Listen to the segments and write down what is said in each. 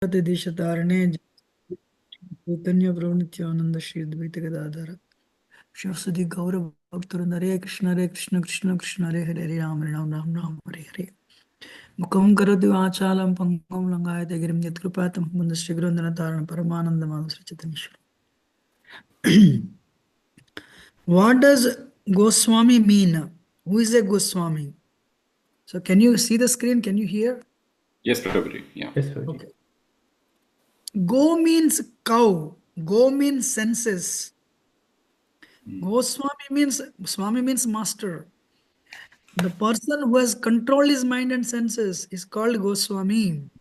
Dishatarane Chaitanya Prabhu Nityananda Shri Advaita Gadadhara Shaswati Gaura Bhaktaranda Hare Krishna Krishna Krishna Hare Hare Hare Ram Ram Ram Ram Hare Hare Mukam Karati Vachalam Pangam Langayate Girim Yatkrupatam Mundashri Grandana Dharana Paramananda Madhusri Chaitanya. What does Goswami mean? Who is a Goswami? So can you see the screen? Can you hear? Yes, Prabhuji. Yeah. Yes, Prabhuji. Okay. Go means cow. Go means senses. Swami means master. The person who has controlled his mind and senses is called Goswami.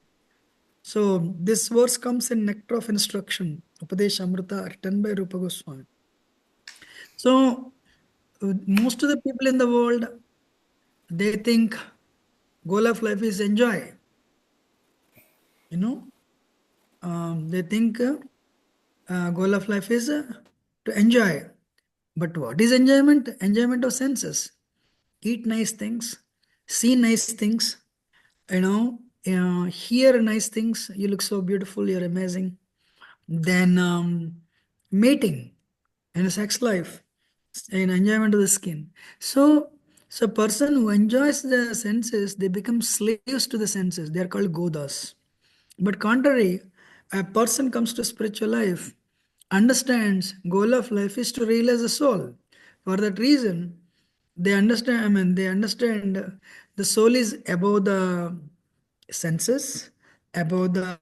So this verse comes in Nectar of Instruction, Upadesha Amrita, written by Rupa Goswami. So most of the people in the world, they think goal of life is enjoy. They think goal of life is to enjoy. But what is enjoyment? Enjoyment of senses. Eat nice things, see nice things, hear nice things. You look so beautiful, you're amazing. Then mating and sex life and enjoyment of the skin. So person who enjoys the senses, they become slaves to the senses. They are called godas. But contrary, a person comes to spiritual life, understands goal of life is to realize the soul. For that reason, they understand the soul is above the senses, above the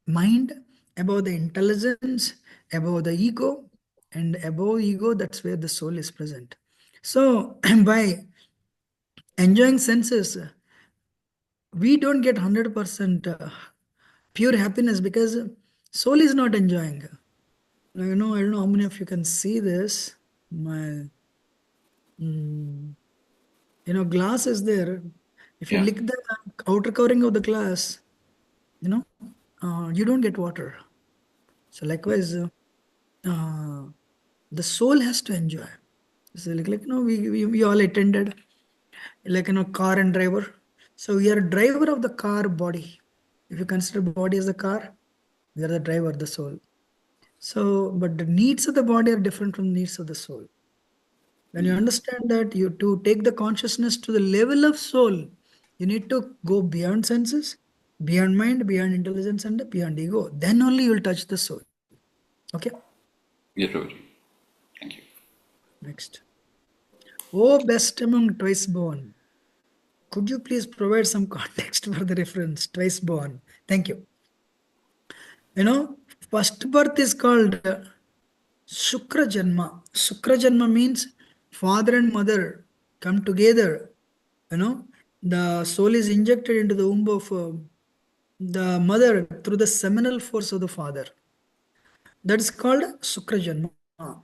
mind, above the intelligence, above the ego, and above ego, that's where the soul is present. So by enjoying senses, we don't get 100% pure happiness because soul is not enjoying. I don't know how many of you can see this. My glass is there. If you Yeah. lick the outer covering of the glass, you don't get water. So likewise, the soul has to enjoy. So we all attended car and driver. So we are a driver of the car body. If you consider body as the car, we are the driver, the soul. So, but the needs of the body are different from the needs of the soul. When you understand that, you to take the consciousness to the level of soul, you need to go beyond senses, beyond mind, beyond intelligence, and beyond ego. Then only you will touch the soul. Okay? Yes, Prabhuji. Thank you. Next. Oh, best among twice born. Could you please provide some context for the reference, twice born? Thank you. First birth is called Shukra Janma. Shukra Janma means father and mother come together. The soul is injected into the womb of the mother through the seminal force of the father. That is called Shukra Janma.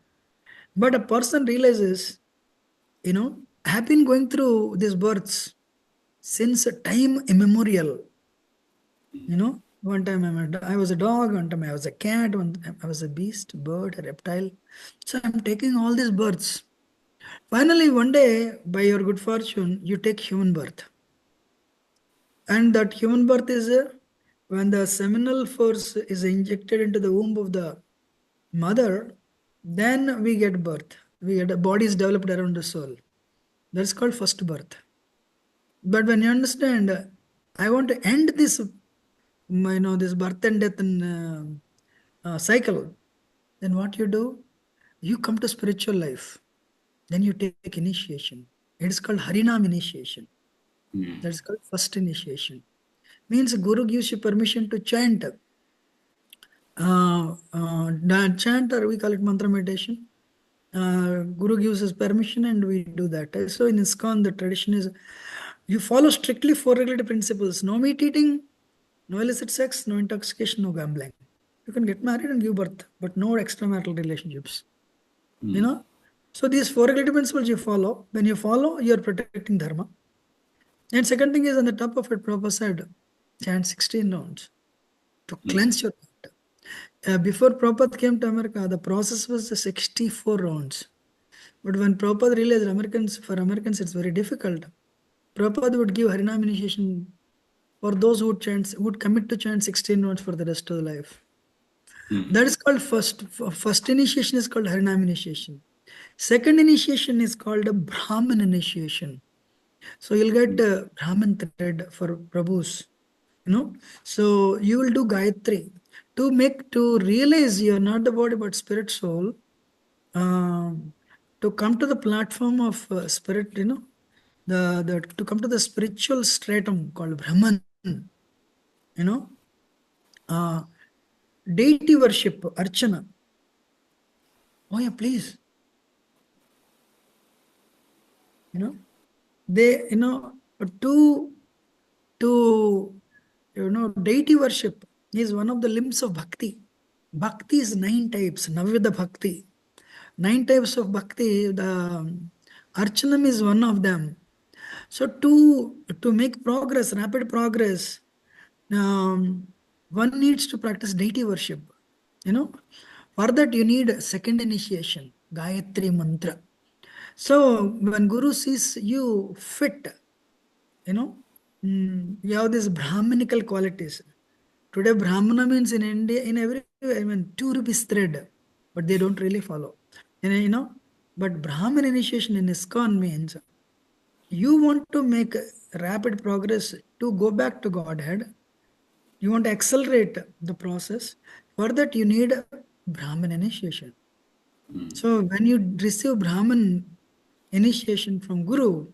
But a person realizes, I have been going through these births since time immemorial. One time I was a dog, one time I was a cat, one time I was a beast, bird, a reptile. So I'm taking all these births. Finally, one day, by your good fortune, you take human birth. And that human birth is when the seminal force is injected into the womb of the mother, then we get birth. We get a body is developed around the soul. That's called first birth. But when you understand, I want to end this, this birth and death and cycle, then what you do? You come to spiritual life. Then you take initiation. It is called Harinam initiation. That's called first initiation. Means Guru gives you permission to chant. Chant, or we call it mantra meditation. Guru gives us permission and we do that. So in ISKCON, the tradition is you follow strictly four regulative principles. No meat eating, no illicit sex, no intoxication, no gambling. You can get married and give birth, but no extramarital relationships. So these four regulative principles you follow. When you follow, you are protecting dharma. And second thing is on the top of it, Prabhupada said, chant 16 rounds to cleanse your heart. Before Prabhupada came to America, the process was the 64 rounds. But when Prabhupada realized for Americans it's very difficult, Prabhupada would give Harinam initiation for those who would commit to chant 16 notes for the rest of the life. That is called first initiation is called Harinam initiation. Second initiation is called a Brahman initiation. So you'll get Brahman thread for Prabhus, So you will do Gayatri to realize you are not the body but spirit soul. To come to the platform of spirit, to come to the spiritual stratum called Brahman, uh, deity worship, Archana. Oh yeah, please. They, deity worship is one of the limbs of bhakti. Bhakti is 9 types, Navida Bhakti. 9 types of bhakti, the Archanam is one of them. So to make progress, rapid progress, one needs to practice deity worship. For that you need second initiation, Gayatri Mantra. So when Guru sees you fit, you have these Brahmanical qualities. Today Brahmana means in India, in every, 2 rupees thread, but they don't really follow. But Brahman initiation in ISKCON means you want to make rapid progress to go back to Godhead. You want to accelerate the process. For that you need Brahman initiation. So when you receive Brahman initiation from Guru,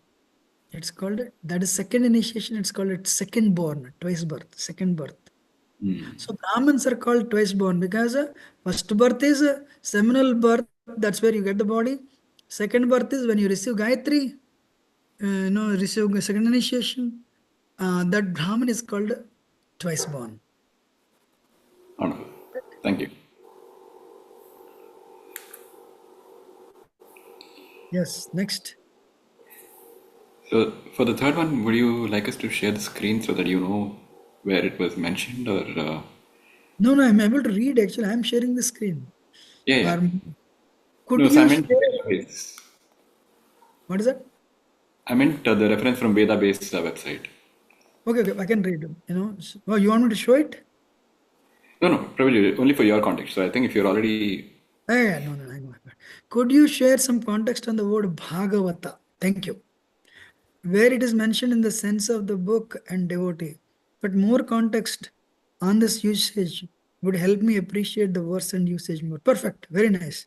it's called, that is second initiation, it's called second born, twice birth, second birth. So Brahmins are called twice born because first birth is seminal birth, that's where you get the body. Second birth is when you receive Gayatri, receive second initiation. That Brahman is called twice born. Wonderful. Thank you. Yes, next. So for the third one, would you like us to share the screen so that you know where it was mentioned, or? No, I'm able to read. Actually, I'm sharing the screen. Yeah. Could No, so you I meant share? Vedabase. What is that? I meant the reference from Vedabase website. Okay, I can read. Oh, you want me to show it? No, probably only for your context. So I think if you're already... Yeah, no, I know. Could you share some context on the word Bhagavata? Thank you. Where it is mentioned in the sense of the book and devotee. But more context on this usage would help me appreciate the verse and usage more. Perfect. Very nice.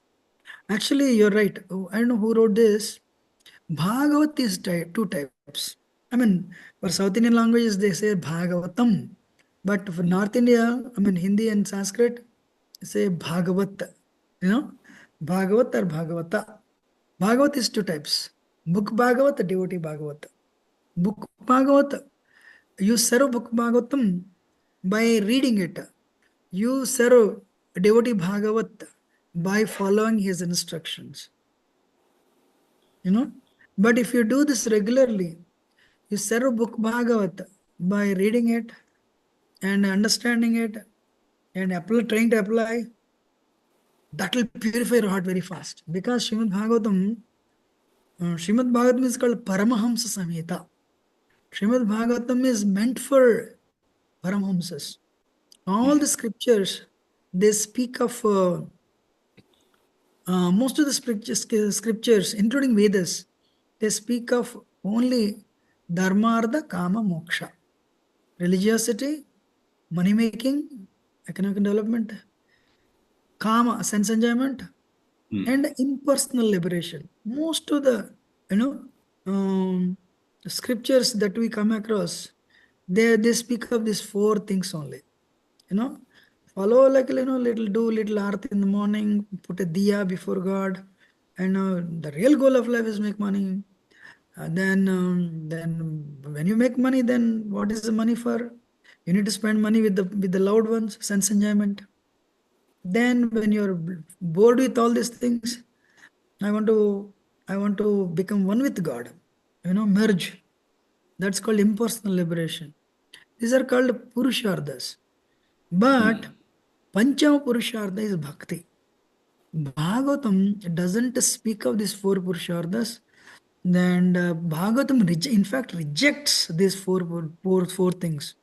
Actually, you're right. I don't know who wrote this. Bhagavat is 2 types. For South Indian languages, they say Bhagavatam. But for North India, Hindi and Sanskrit, say Bhagavat. Bhagavat or Bhagavata. Bhagavat is 2 types. Book Bhagavat, devotee Bhagavat. Book Bhagavat, you serve Book Bhagavatam by reading it. You serve devotee Bhagavat by following his instructions. But if you do this regularly, you serve Book Bhagavat by reading it and understanding it and trying to apply, that will purify your heart very fast. Because Srimad Bhagavatam is called Paramahamsa Samhita. Srimad Bhagavatam is meant for Paramahamsas. All the scriptures, they speak of, most of the scriptures, including Vedas, they speak of only Dharma, Artha, Kama, Moksha. Religiosity, money making, economic development, Kama, sense enjoyment, and impersonal liberation. Most of the, scriptures that we come across, they speak of these 4 things only. Follow little arti in the morning, put a diya before God, and the real goal of life is make money. Then when you make money, then what is the money for? You need to spend money with the loved ones, sense enjoyment. Then when you're bored with all these things, I want to become one with God, merge. That's called impersonal liberation. These are called Purusharthas. But Panchama Purushartha is Bhakti. Bhagavatam doesn't speak of these 4 Purusharthas. And Bhagavatam, in fact, rejects these four things.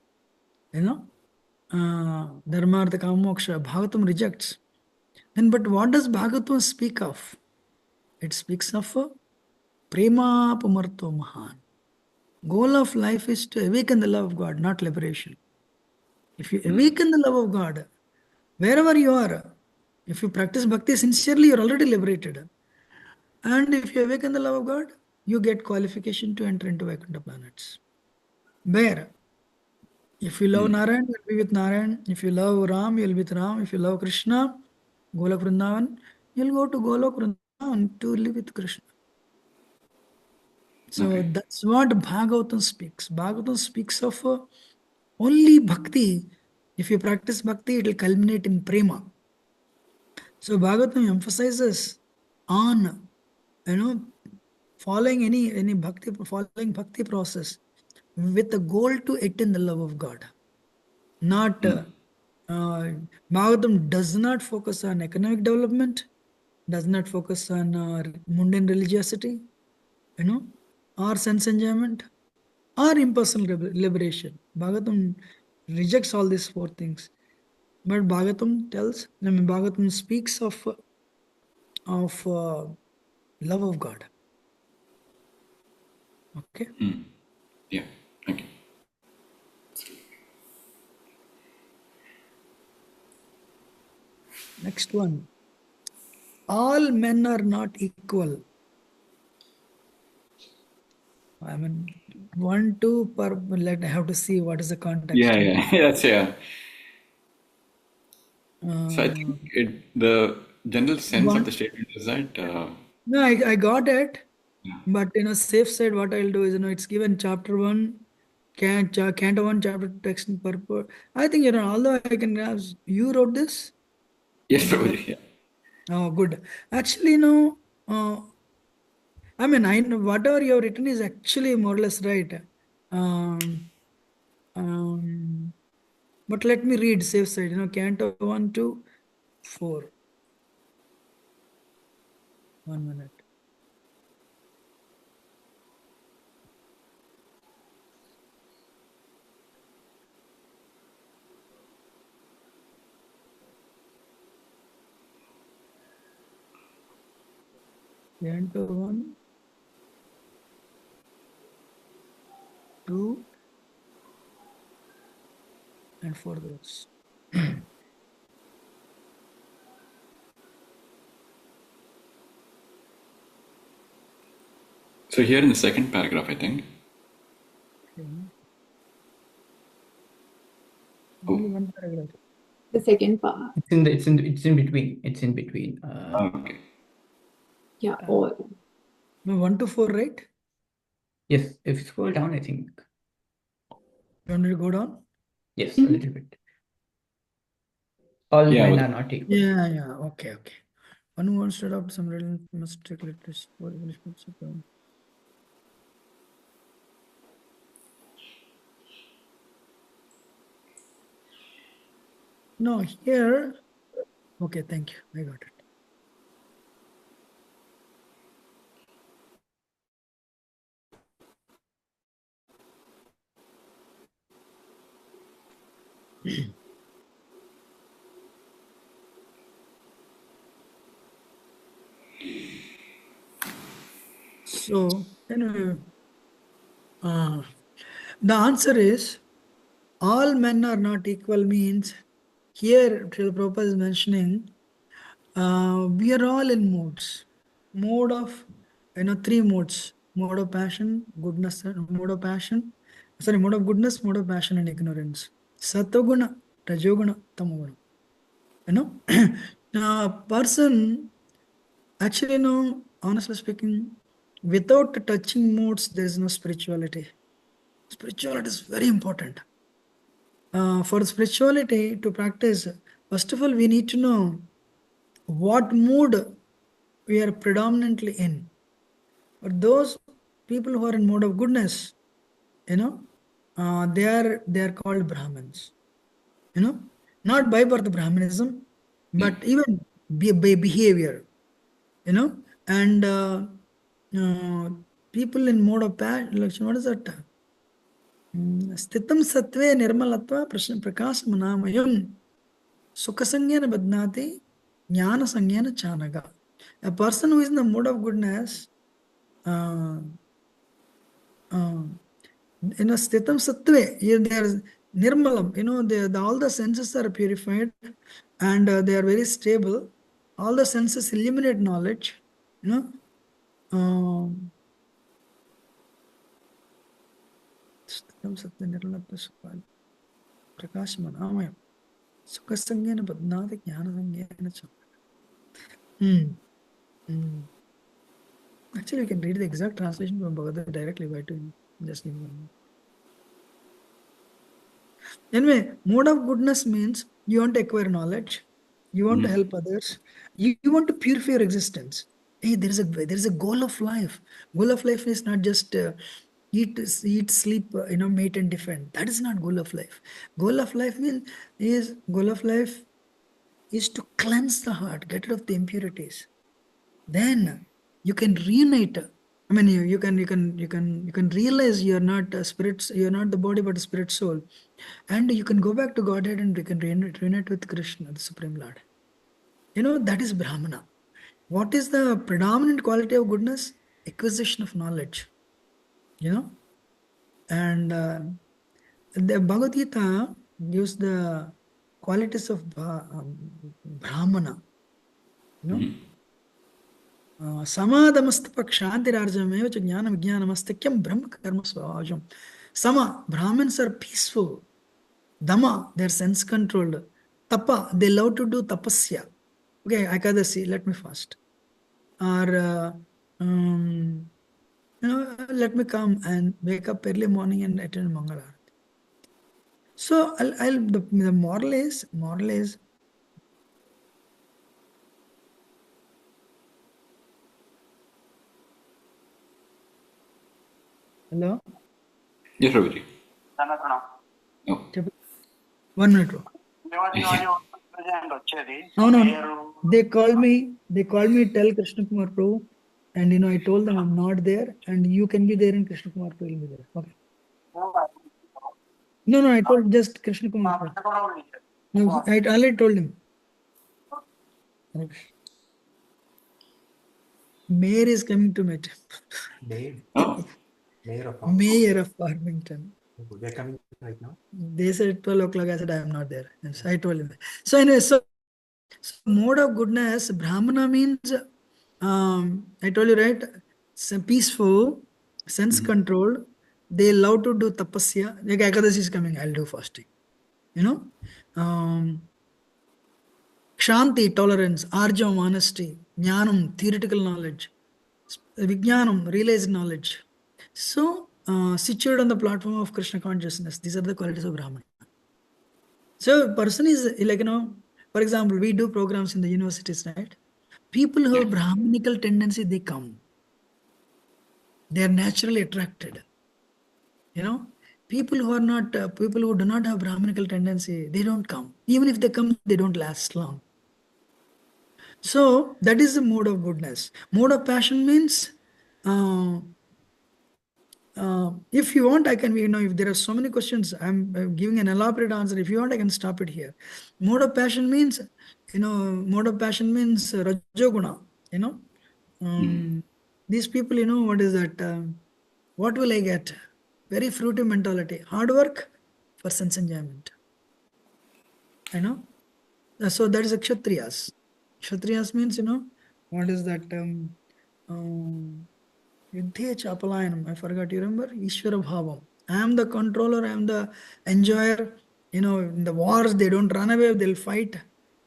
Dharma, Artha, Kama, Moksha, Bhagavatam rejects. Then, but what does Bhagavatam speak of? It speaks of Prema Pumarto Mahan. Goal of life is to awaken the love of God, not liberation. If you awaken the love of God, wherever you are, if you practice bhakti sincerely, you're already liberated. And if you awaken the love of God, you get qualification to enter into Vaikuntha planets. Where? If you love Narayan, you'll be with Narayan. If you love Ram, you'll be with Ram. If you love Krishna, Golok Vrindavan, you'll go to Golok Vrindavan to live with Krishna. So Okay. that's what Bhagavatam speaks. Bhagavatam speaks of only bhakti. If you practice bhakti, it will culminate in prema. So Bhagavatam emphasizes on, following any bhakti process with the goal to attain the love of God. Not Bhagavatam does not focus on economic development, does not focus on mundane religiosity, or sense enjoyment, or impersonal liberation. Bhagavatam rejects all these four things. But Bhagavatam speaks of love of God. Okay. Yeah. Thank you. Next one. All men are not equal. I mean, one, two per. I have to see what is the context Yeah, here. yeah. That's yeah. So I think the general sense of the One. statement is that No, I got it. yeah. But safe side, what I'll do is, it's given chapter 1, QandA-1, chapter 2, text and purport. I think, although I can grasp, you wrote this? Yes, Did you Prabhuji. write? Yeah. Oh, good. Actually, no. I mean, I know whatever you have written is actually more or less right. Um, um, but let me read safe side. QandA-1 to 4. 1 minute. QandA-1, 2, and 4 those. So here in the second paragraph, I think. Okay. Oh, Only one paragraph. The second part. It's in between. It's in between. okay. Yeah, all. No, 1 to 4, right? Yes, if you scroll down, I think. You want me to go down? Yes, a little bit. All Yeah, men well, are not equal. Yeah. Okay. One who wants to adopt some religion must take literacy for English principle. No, here. Okay, thank you. I got it. So, anyway, the answer is all men are not equal means here Srila Prabhupada is mentioning we are all in modes. Mode of, 3 modes. Mode of passion, goodness, mode of goodness, mode of passion and ignorance. Satoguna, Rajoguna, Tamoguna. A person, actually, honestly speaking, without touching modes, there is no spirituality. Spirituality is very important. For spirituality to practice, first of all, we need to know what mood we are predominantly in. For those people who are in mode of goodness, they are called Brahmins. Not by birth Brahmanism, yeah. but even by behavior. And people in mode of passion, what is that? Sthitam sattve nirmalatva prakasam Sukha-sangyena badnati, jnana-sangyena chanaga. A person who is in the mode of goodness, uh, sthitam sattve, they are nirmalam, all the senses are purified and they are very stable. All the senses eliminate knowledge, sthitam sattve nirmalatva prakasam Sukha-sangyena badnati, jnana-sangyena chanaga. Actually, you can read the exact translation from Bhagavatam directly. Why to just give one? Anyway, mode of goodness means you want to acquire knowledge, you want to help others, you want to purify your existence. Hey, there is a goal of life. Goal of life is not just eat, sleep, mate and defend. That is not goal of life. Goal of life is to cleanse the heart, get rid of the impurities. Then you can reunite. I mean, you can realize you're not spirits, you're not the body but a spirit soul, and you can go back to Godhead and you can reunite with Krishna, the Supreme Lord. That is Brahmana. What is the predominant quality of goodness? Acquisition of knowledge. And the Bhagavad Gita gives the qualities of Brahmana. Samadhamastapakshantirajamev ch jnana vijnanamastakhyam brahma karma svabhajam. Sama, Brahmins are peaceful. Dhamma, they're sense controlled. Tapa, they love to do tapasya. Okay, Ekadasi, let me fast. Or, let me come and wake up early morning and attend Mangalarati. So, the moral is, hello? Yes, Prabhuji. Oh. 1 minute. No. They call me, tell Krishna Kumar Prabhu, and I told them I'm not there, and you can be there and Krishna Kumar Prabhu will be there. Okay. No, I told just Krishna Kumar Prabhu. No, I already told him. Mayor is coming to meet him. Oh. Mayor of Farmington. They're coming right now. They said 12 o'clock. I said I am not there. And so I told him that. So anyway, so mode of goodness, Brahmana means, I told you, right? Peaceful, sense controlled. They love to do tapasya. Like Ekadasi is coming, I'll do fasting. Kshanti, tolerance, arjam, honesty, jnanam, theoretical knowledge, vijnanam, realized knowledge. So, situated on the platform of Krishna consciousness, these are the qualities of Brahmana. So, person is like, for example, we do programs in the universities, right? People who have Brahminical tendency, they come. They are naturally attracted. People who are not, people who do not have Brahminical tendency, they don't come. Even if they come, they don't last long. So, that is the mode of goodness. Mode of passion means, if you want, I can, if there are so many questions, I'm giving an elaborate answer. If you want, I can stop it here. Mode of passion means, Rajoguna, these people, what is that? What will I get? Very fruity mentality. Hard work for sense enjoyment. So that is a Kshatriyas. Kshatriyas means, what is that? Yuddhe Chapalayanam. I forgot. You remember? Ishvara Bhavam. I am the controller. I am the enjoyer. In the wars, they don't run away. They'll fight.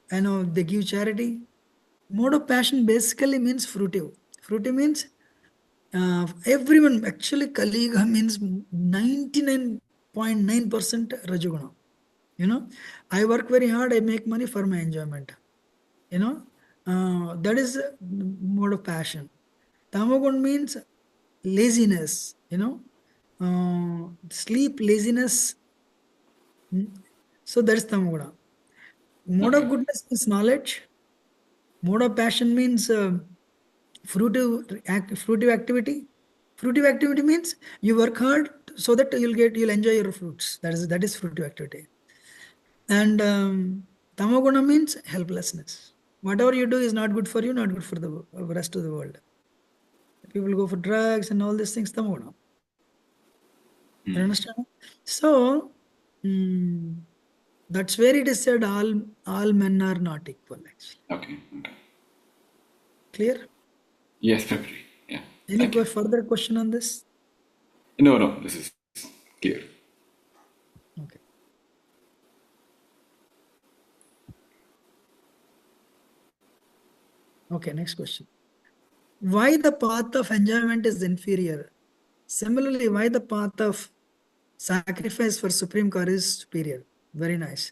They give charity. Mode of passion basically means fruitive. Fruitive means everyone, actually Kaliga means 99.9% Rajoguna. I work very hard. I make money for my enjoyment. That is mode of passion. Tamagun means laziness, sleep, laziness. So that is Tamaguna. Mode of goodness means knowledge. Mode of passion means fruitive activity. Fruitive activity means you work hard so that you'll enjoy your fruits. That is fruitive activity. And tamoguna means helplessness. Whatever you do is not good for you, not good for the rest of the world. People go for drugs and all these things, tamoguna. You understand? So that's where it is said all men are not equal, actually. Okay. Clear? Yes, Prabhuji. Yeah. Any Thank you. further question on this? No, this is clear. Okay. Okay, next question. Why the path of enjoyment is inferior? Similarly, why the path of sacrifice for supreme car is superior? Very nice.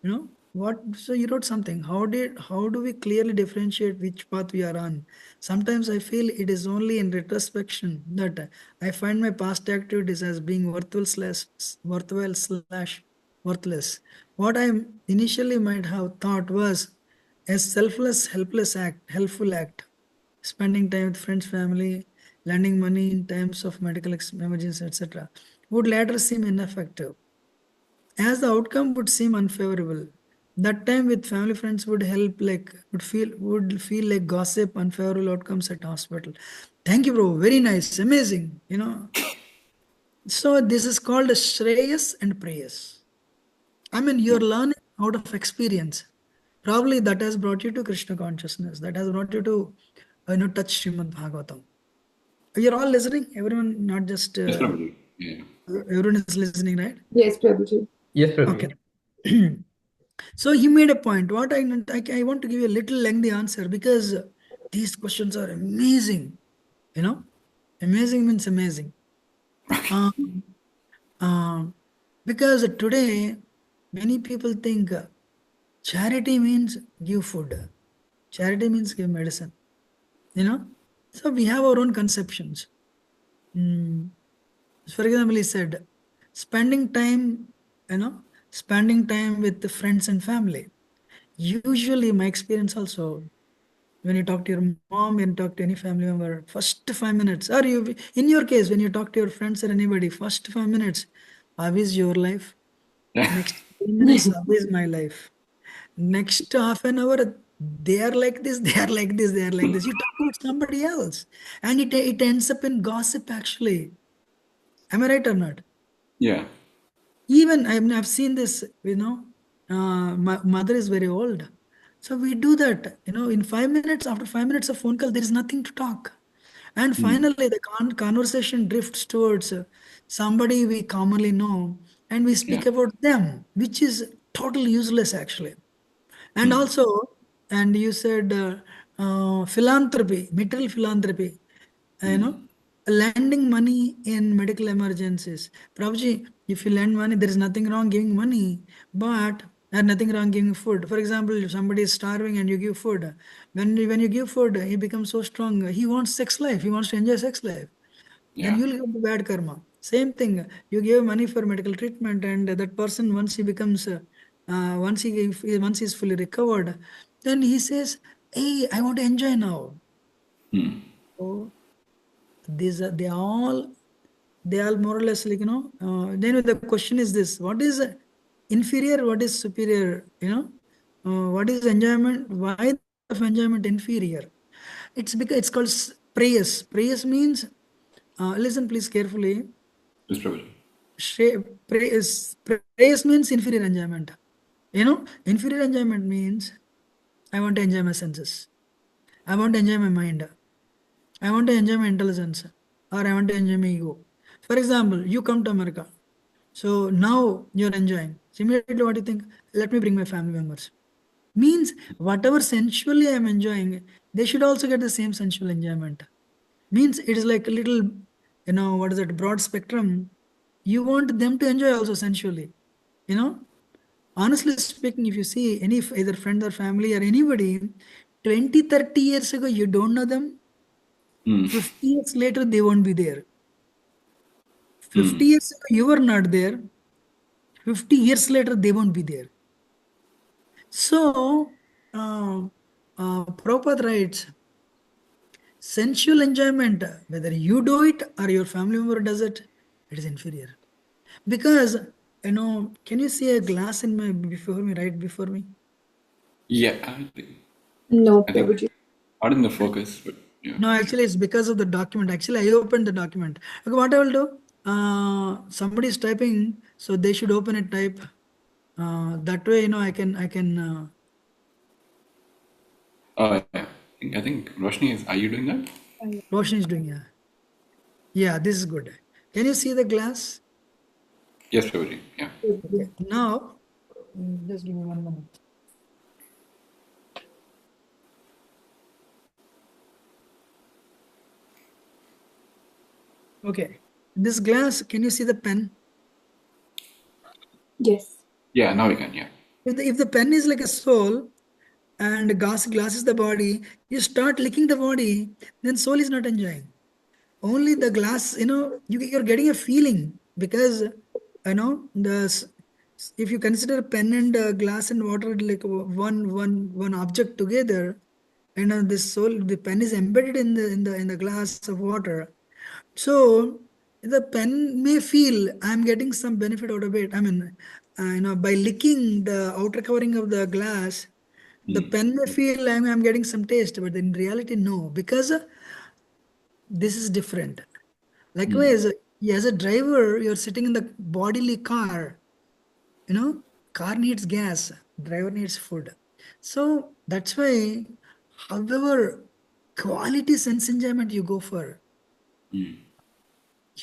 You know what? So you wrote something. How do we clearly differentiate which path we are on? Sometimes I feel it is only in retrospection that I find my past activities as being worthwhile slash worthless. What I initially might have thought was a selfless, helpful act, spending time with friends, family, lending money in times of medical emergency, etc., would later seem ineffective, as the outcome would seem unfavorable. That time with family friends would feel like gossip, unfavorable outcomes at hospital. Thank you, bro. Very nice, amazing. So this is called a Shreyas and Preyas. I mean, you're learning out of experience. Probably that has brought you to Krishna consciousness. That has brought you to touch Srimad Bhagavatam. You're all listening. Everyone, not just Yes, Prabhuji. Yeah. everyone is listening, right? Yes, Prabhuji. Yes, Prabhuji. Okay. So he made a point. What I want to give you a little lengthy answer because these questions are amazing. Amazing means amazing. Um, because today many people think charity means give food, charity means give medicine. So we have our own conceptions. For example, he said, spending time, spending time with the friends and family. Usually, my experience also, when you talk to your mom and talk to any family member, first 5 minutes, or in your case, when you talk to your friends or anybody, first 5 minutes, how is your life? Next 10 minutes, how is my life? Next half an hour, they are like this, they are like this, they are like this. You talk about somebody else, and it ends up in gossip, actually. Am I right or not? Yeah. Even I've seen this, my mother is very old. So we do that, in 5 minutes, after 5 minutes of phone call, there is nothing to talk. And finally, the conversation drifts towards somebody we commonly know, and we speak Yeah. about them, which is totally useless, actually. And also, and you said philanthropy, material philanthropy, lending money in medical emergencies. Prabhuji, if you lend money, there is nothing wrong giving money, but there's nothing wrong giving food. For example, if somebody is starving and you give food, when you give food, he becomes so strong. He wants sex life. He wants to enjoy sex life. Then Yeah. you'll get the bad karma. Same thing. You give money for medical treatment, and that person, once he becomes, once he's fully recovered, then he says, "Hey, I want to enjoy now." So these are they all more or less like then the question is this: what is inferior, what is superior? What is enjoyment? Why of enjoyment inferior? It's because it's called prayas means, listen please carefully. Yes, Prabhuji. Prayas means inferior enjoyment. Inferior enjoyment means I want to enjoy my senses, I want to enjoy my mind, I want to enjoy my intelligence, or I want to enjoy my ego. For example, you come to America. So now you're enjoying. So immediately what do you think? Let me bring my family members. Means whatever sensually I'm enjoying, they should also get the same sensual enjoyment. Means it is like a little, what is it, broad spectrum. You want them to enjoy also sensually. Honestly speaking, if you see any either friend or family or anybody, 20, 30 years ago, you don't know them. 50 years later, they won't be there. 50 years ago, you were not there. 50 years later, they won't be there. So, Prabhupada writes, Sensual enjoyment, whether you do it or your family member does it, it is inferior. Because, can you see a glass in my before me, right before me? Yeah, No, I think Prabhuji. not in the focus, but yeah. No, actually, it's because of the document. Actually, I opened the document. Okay, what I will do? Somebody is typing, so they should open it. Type. That way, I can. Yeah. I think Roshni is. Are you doing that? Roshan is doing. Yeah. Yeah, this is good. Can you see the glass? Yes, Prabhuji. Yeah. Okay. Now, just give me 1 minute. Okay. This glass, can you see the pen? Yes. Yeah. Now we can. Yeah. If the pen is like a soul and glass is the body, you start licking the body, then soul is not enjoying. Only the glass, you're getting a feeling because, if you consider pen and glass and water like one object together, this soul, the pen is embedded in the glass of water. So the pen may feel I'm getting some benefit out of it. I mean, by licking the outer covering of the glass, the pen may feel I'm getting some taste, but in reality, no, because this is different. Likewise, as a driver, you're sitting in the bodily car, car needs gas, driver needs food. So that's why, however, quality sense enjoyment you go for, you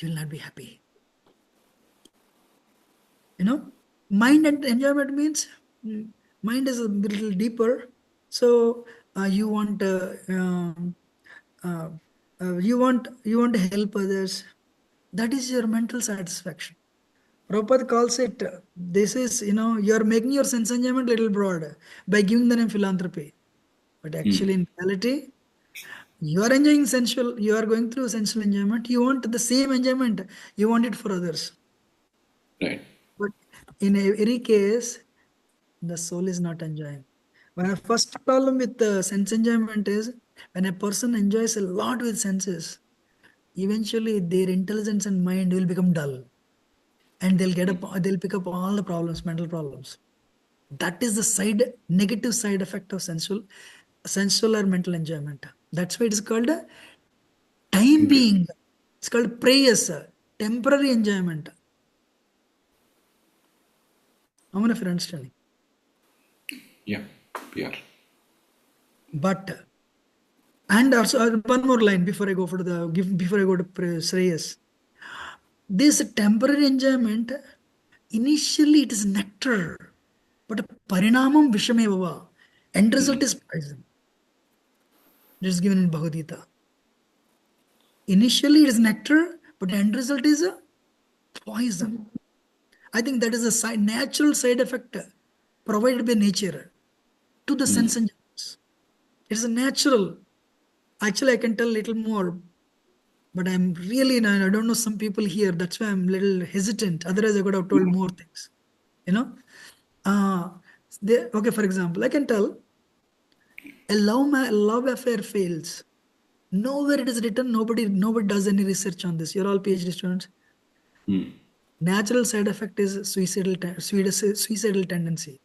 will not be happy. Mind and enjoyment means mind is a little deeper. So you want uh, you want to help others. That is your mental satisfaction. Prabhupada calls it, this is, you're making your sense enjoyment little broad by giving the name philanthropy. But actually, in reality, you are enjoying sensual, you are going through sensual enjoyment. You want the same enjoyment, you want it for others. Right. But in every case, the soul is not enjoying. When the first problem with the sense enjoyment is when a person enjoys a lot with senses, eventually their intelligence and mind will become dull. And they'll pick up all the problems, mental problems. That is the negative side effect of sensual or mental enjoyment. That's why it is called a time Okay. being. It's called preyas, temporary enjoyment. How many of you are understanding? Yeah. We are. But and also one more line before I go before I go to Shreyas. This temporary enjoyment, initially it is nectar, but parinamam vishamevava. End result is poison. This is given in Bhagavad Gita. Initially it is nectar, but the end result is a poison. I think that is a natural side effect provided by nature to the sense enjoyments. It is a natural. Actually, I can tell a little more, but I'm really, I don't know some people here. That's why I'm a little hesitant. Otherwise, I could have told more things. You know, uh, okay. For example, I can tell a love affair fails. Nowhere it is written. Nobody does any research on this. You're all PhD students. Natural side effect is suicidal tendency.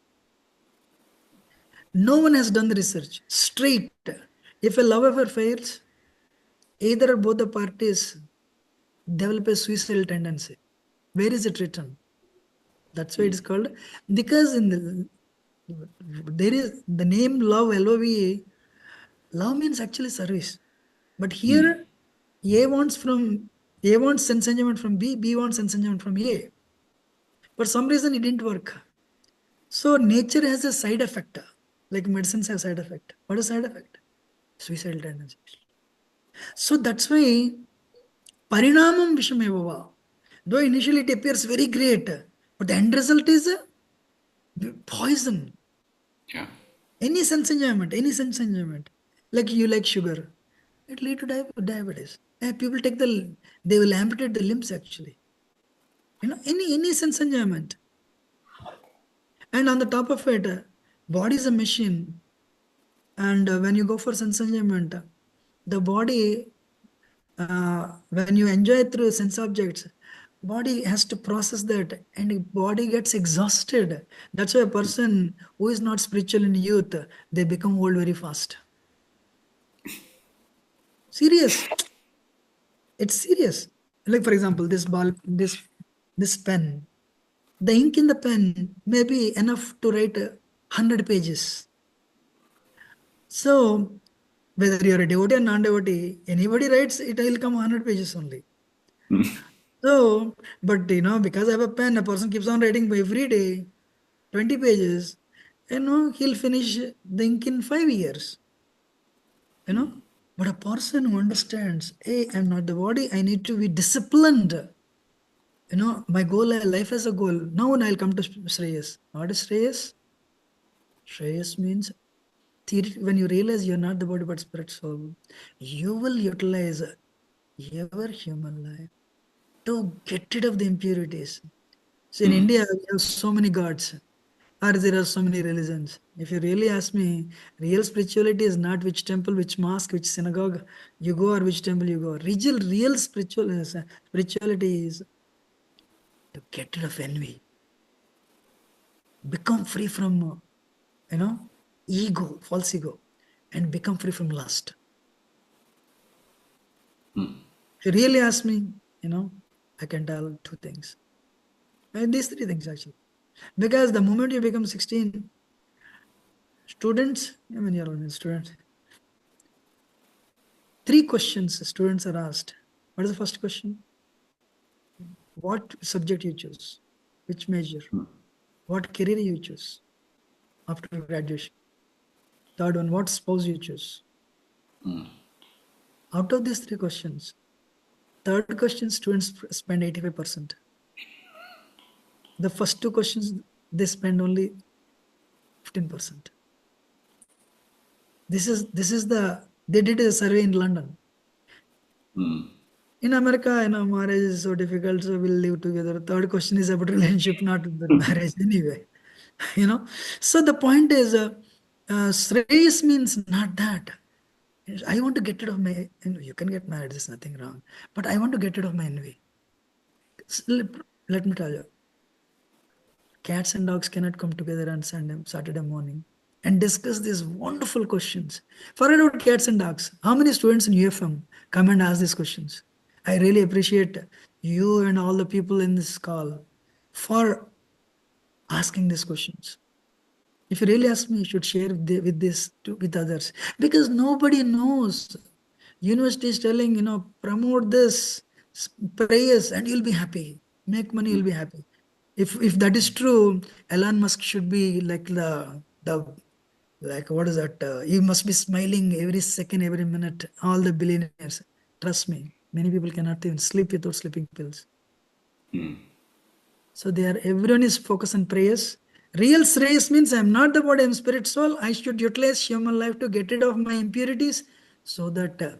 No one has done the research. Straight. If a love affair fails, either or both the parties develop a suicidal tendency. Where is it written? That's why it is called, because there is the name love, LOVE, love means actually service. But here A wants sense enjoyment from B wants sense enjoyment from A. For some reason it didn't work. So nature has a side effect, like medicines have side effect. What is side effect? Suicidal tendency. So that's why parinamam vishamevava. Though initially it appears very great, but the end result is poison. Yeah. Any sense enjoyment. Like you like sugar, it lead to diabetes. People they will amputate the limbs actually. Any sense enjoyment. And on the top of it, body is a machine. And when you go for sense enjoyment, The body, when you enjoy through sense objects, body has to process that and body gets exhausted. That's why a person who is not spiritual in youth, they become old very fast. Serious. It's serious. Like for example, this ball, this pen. The ink in the pen may be enough to write 100 pages. So whether you're a devotee or non-devotee, anybody writes, it will come 100 pages only. So, but because I have a pen, a person keeps on writing every day, 20 pages, he'll finish the ink in 5 years. But a person who understands, hey, I'm not the body, I need to be disciplined. My goal, life has a goal. Now I'll come to Shreyas. What is Shreyas? Shreyas means when you realize you're not the body but spirit soul, you will utilize your human life to get rid of the impurities. So in India, we have so many gods, or there are so many religions. If you really ask me, real spirituality is not which temple, which mosque, which synagogue you go, or which temple you go. Real spirituality is to get rid of envy, become free from, ego, false ego, and become free from lust. If you really ask me, I can tell two things. And these three things actually. Because the moment you become 16, students, you're only students. 3 questions students are asked. What is the first question? What subject you choose? Which major? What career you choose after graduation? Third one, what spouse you choose? Out of these 3 questions, third question, students spend 85%. The first 2 questions, they spend only 15%. They did a survey in London. In America, marriage is so difficult, so we'll live together. Third question is about relationship, not about marriage anyway. So the point is, Shreyas means not that. I want to get rid of my, you can get married, there's nothing wrong. But I want to get rid of my envy. Let me tell you, cats and dogs cannot come together on Saturday morning and discuss these wonderful questions. Forget about cats and dogs. How many students in UFM come and ask these questions? I really appreciate you and all the people in this call for asking these questions. If you really ask me, you should share with others because nobody knows. University is telling, promote this, prayers, and you'll be happy. Make money, you'll be happy. If that is true, Elon Musk should be like what is that? He must be smiling every second, every minute. All the billionaires. Trust me, many people cannot even sleep without sleeping pills. So everyone is focused on prayers. Real Shreyas means I'm not the body, I'm spirit soul. I should utilize human life to get rid of my impurities so that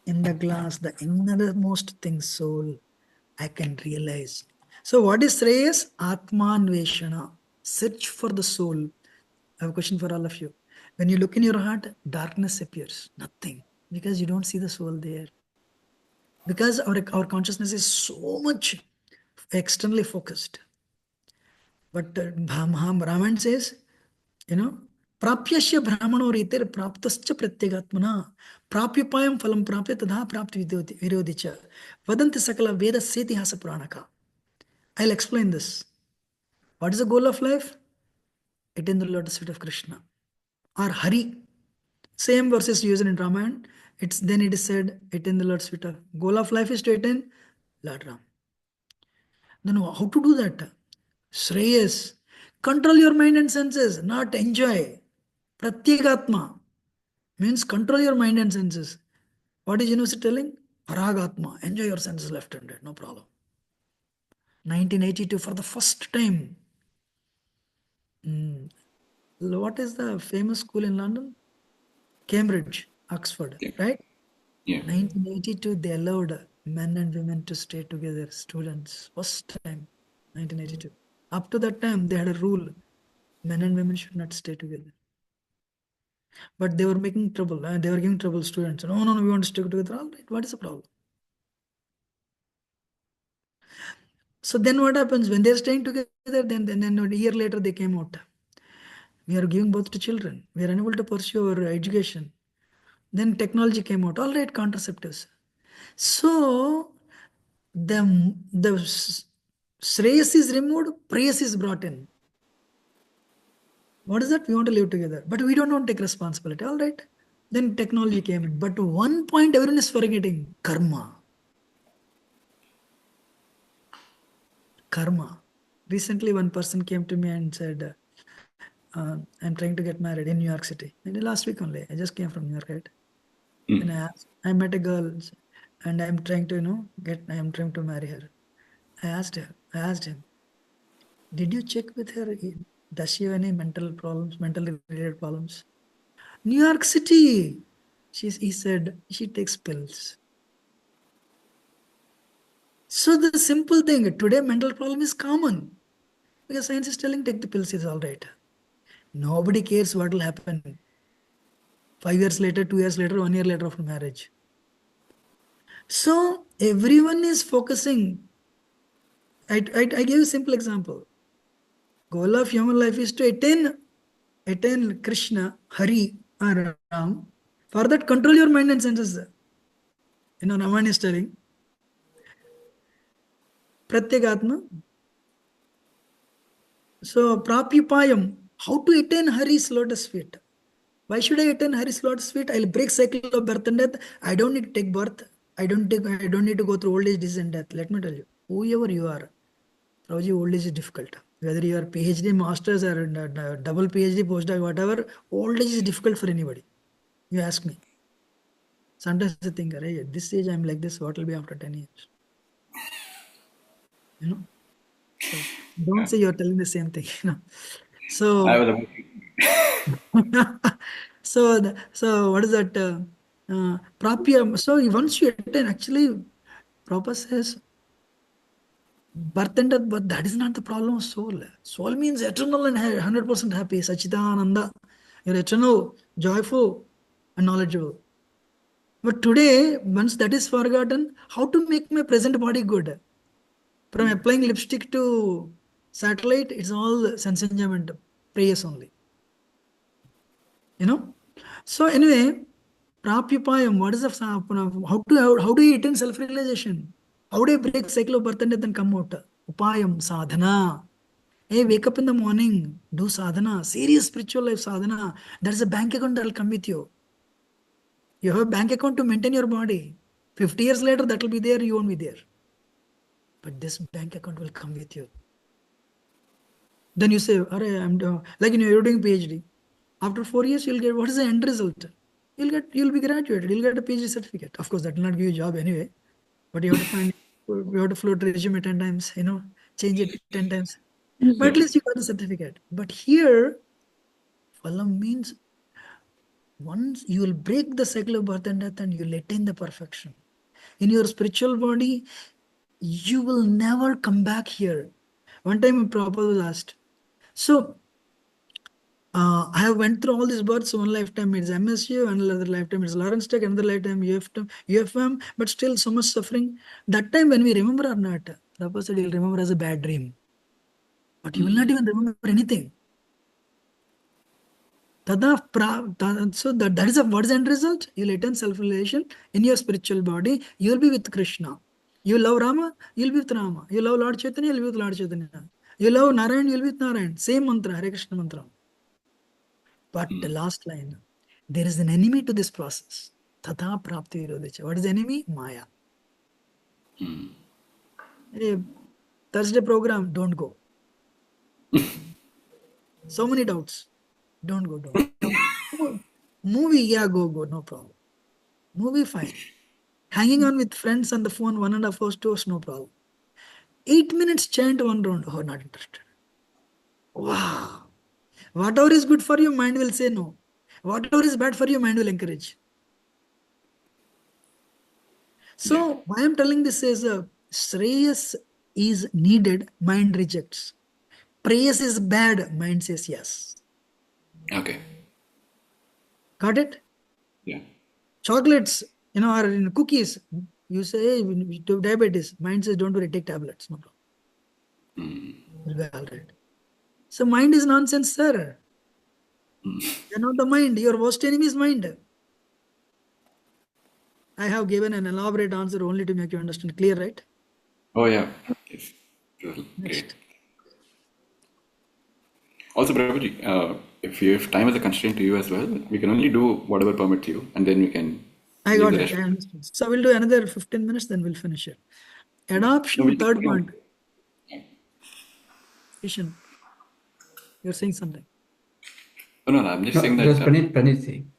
in the glass, the innermost thing, soul, I can realize. So what is Shreyas? Atmanveshana. Search for the soul. I have a question for all of you. When you look in your heart, darkness appears. Nothing. Because you don't see the soul there. Because our consciousness is so much externally focused. But Brahman says, Prapyasya brahmano ritir praptascha pratyagatmana prapyupayam phalam prapya tadha prapti virodhicha vadanti sakala veda setihasa pranaka. I'll explain this. What is the goal of life? Attain the lotus feet of Krishna or Hari. Same verses used in Ramayana. Then it is said, attain the lotus feet of. Goal of life is to attain Lord Ram. Then how to do that? Shreyas. Control your mind and senses, not enjoy. Pratyagatma means control your mind and senses. What is university telling? Paragatma. Enjoy your senses left and right, no problem. 1982, for the first time. What is the famous school in London? Cambridge, Oxford, Yeah. right? Yeah. 1982, they allowed men and women to stay together, students. First time, 1982. Up to that time, they had a rule men and women should not stay together. But they were making trouble. They were giving trouble to students. No, we want to stick together. All right, what is the problem? So then what happens when they're staying together? Then a year later they came out. We are giving birth to children. We are unable to pursue our education. Then technology came out. All right, contraceptives. So the shreyas is removed, prayas is brought in. What is that? We want to live together, but we don't want to take responsibility. All right. Then technology came in. But one point everyone is forgetting: karma. Karma. Recently, one person came to me and said, I'm trying to get married in New York City. And last week only, I just came from New York, right? And I met a girl and I'm trying to, I am trying to marry her. I asked him, did you check with her? Does she have any mental problems, mentally related problems? New York City. He said she takes pills. So the simple thing, today mental problem is common. Because science is telling take the pills is all right. Nobody cares what will happen 5 years later, 2 years later, 1 year later after marriage. So everyone is focusing. I give a simple example. Goal of human life is to attain Krishna, Hari, or Ram. For that, control your mind and senses. Raman is telling. Pratyagatma. So, Prapyupayam. How to attain Hari's lotus feet? Why should I attain Hari's lotus feet? I'll break cycle of birth and death. I don't need to take birth. I don't need to go through old age, disease, and death. Let me tell you, whoever you are, Prabhuji, old age is difficult. Whether you are PhD, masters, or double PhD, postdoc, whatever, old age is difficult for anybody. You ask me. Sometimes I think, hey, at this age I'm like this, what will be after 10 years? So don't say you're telling the same thing. So, I was about so what is that? Prapya. So once you attain, actually, Prabhupada says, birth and death, but that is not the problem of soul. Soul means eternal and 100% happy, Sachidananda. You're eternal, joyful, and knowledgeable. But today, once that is forgotten, how to make my present body good? From applying lipstick to satellite, it's all sense enjoyment, prayers only. So anyway, Prapyupayam, what is the how do you attain self-realization? How do you break cycle of birth and death and come out? Upayam, sadhana. Hey, wake up in the morning, do sadhana, serious spiritual life sadhana. There's a bank account that will come with you. You have a bank account to maintain your body. 50 years later, that will be there, you won't be there. But this bank account will come with you. Then you say, I'm like you're doing PhD. After 4 years, you'll get what is the end result? You'll be graduated. You'll get a PhD certificate. Of course, that will not give you a job anyway. But you have to float resume 10 times, change it 10 times. But at least you got a certificate. But here, phalam means once you will break the cycle of birth and death and you'll attain the perfection. In your spiritual body, you will never come back here. One time Prabhupada was asked, so I have went through all these births. One lifetime it's MSU, another lifetime it's Lawrence Tech, another lifetime UFM, but still so much suffering. That time when we remember or not, Prabhupada said you'll remember as a bad dream. But you will not even remember anything. So that is what is the end result? You'll attain self-realization in your spiritual body. You'll be with Krishna. You love Rama, you'll be with Rama. You love Lord Chaitanya, you'll be with Lord Chaitanya. You love Narayan, you'll be with Narayan. Same mantra, Hare Krishna mantra. But the last line, there is an enemy to this process. Tatha prapti virodhicha. What is the enemy? Maya. Hey, Thursday program, don't go. So many doubts. Don't go. Movie, yeah, go, no problem. Movie, fine. Hanging on with friends on the phone, 1.5 hours, 2 hours, no problem. 8 minutes chant one round, oh, not interested. Wow. Whatever is good for you, mind will say no. Whatever is bad for you, mind will encourage. So why I'm telling this is Shreyas is needed, mind rejects. Prayas is bad, mind says yes. Okay. Got it? Yeah. Chocolates, or in cookies. You say, hey, we do diabetes. Mind says, don't worry, take tablets. No problem. Will be all right. So mind is nonsense, sir. You're not the mind. Your worst enemy is mind. I have given an elaborate answer only to make you understand. Clear, right? Oh, yeah. Yes. Well, great. Next. Also, Prabhuji, if time is a constraint to you as well, we can only do whatever permits you, and then we can I leave got the it. rest. I understand. So we'll do another 15 minutes, then we'll finish it. No, Adoption, we'll just third go on. point. Kishan, you're saying something. No, I'm just No, saying that was that, Pranit saying.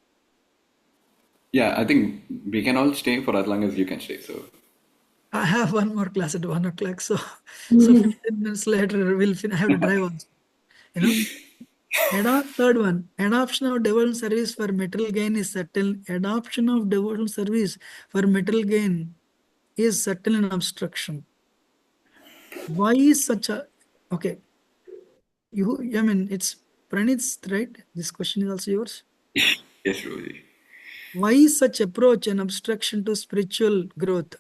yeah, I think we can all stay for as long as you can stay. So, I have one more class at 1 o'clock. So 15 minutes later, I have to drive also. Third one, adoption of devotional service for material gain is certain. Adoption of devotional service for material gain is certain an obstruction. Why is such a okay? It's Pranit's, right? This question is also yours. yes, Prabhuji. Why is such approach an obstruction to spiritual growth?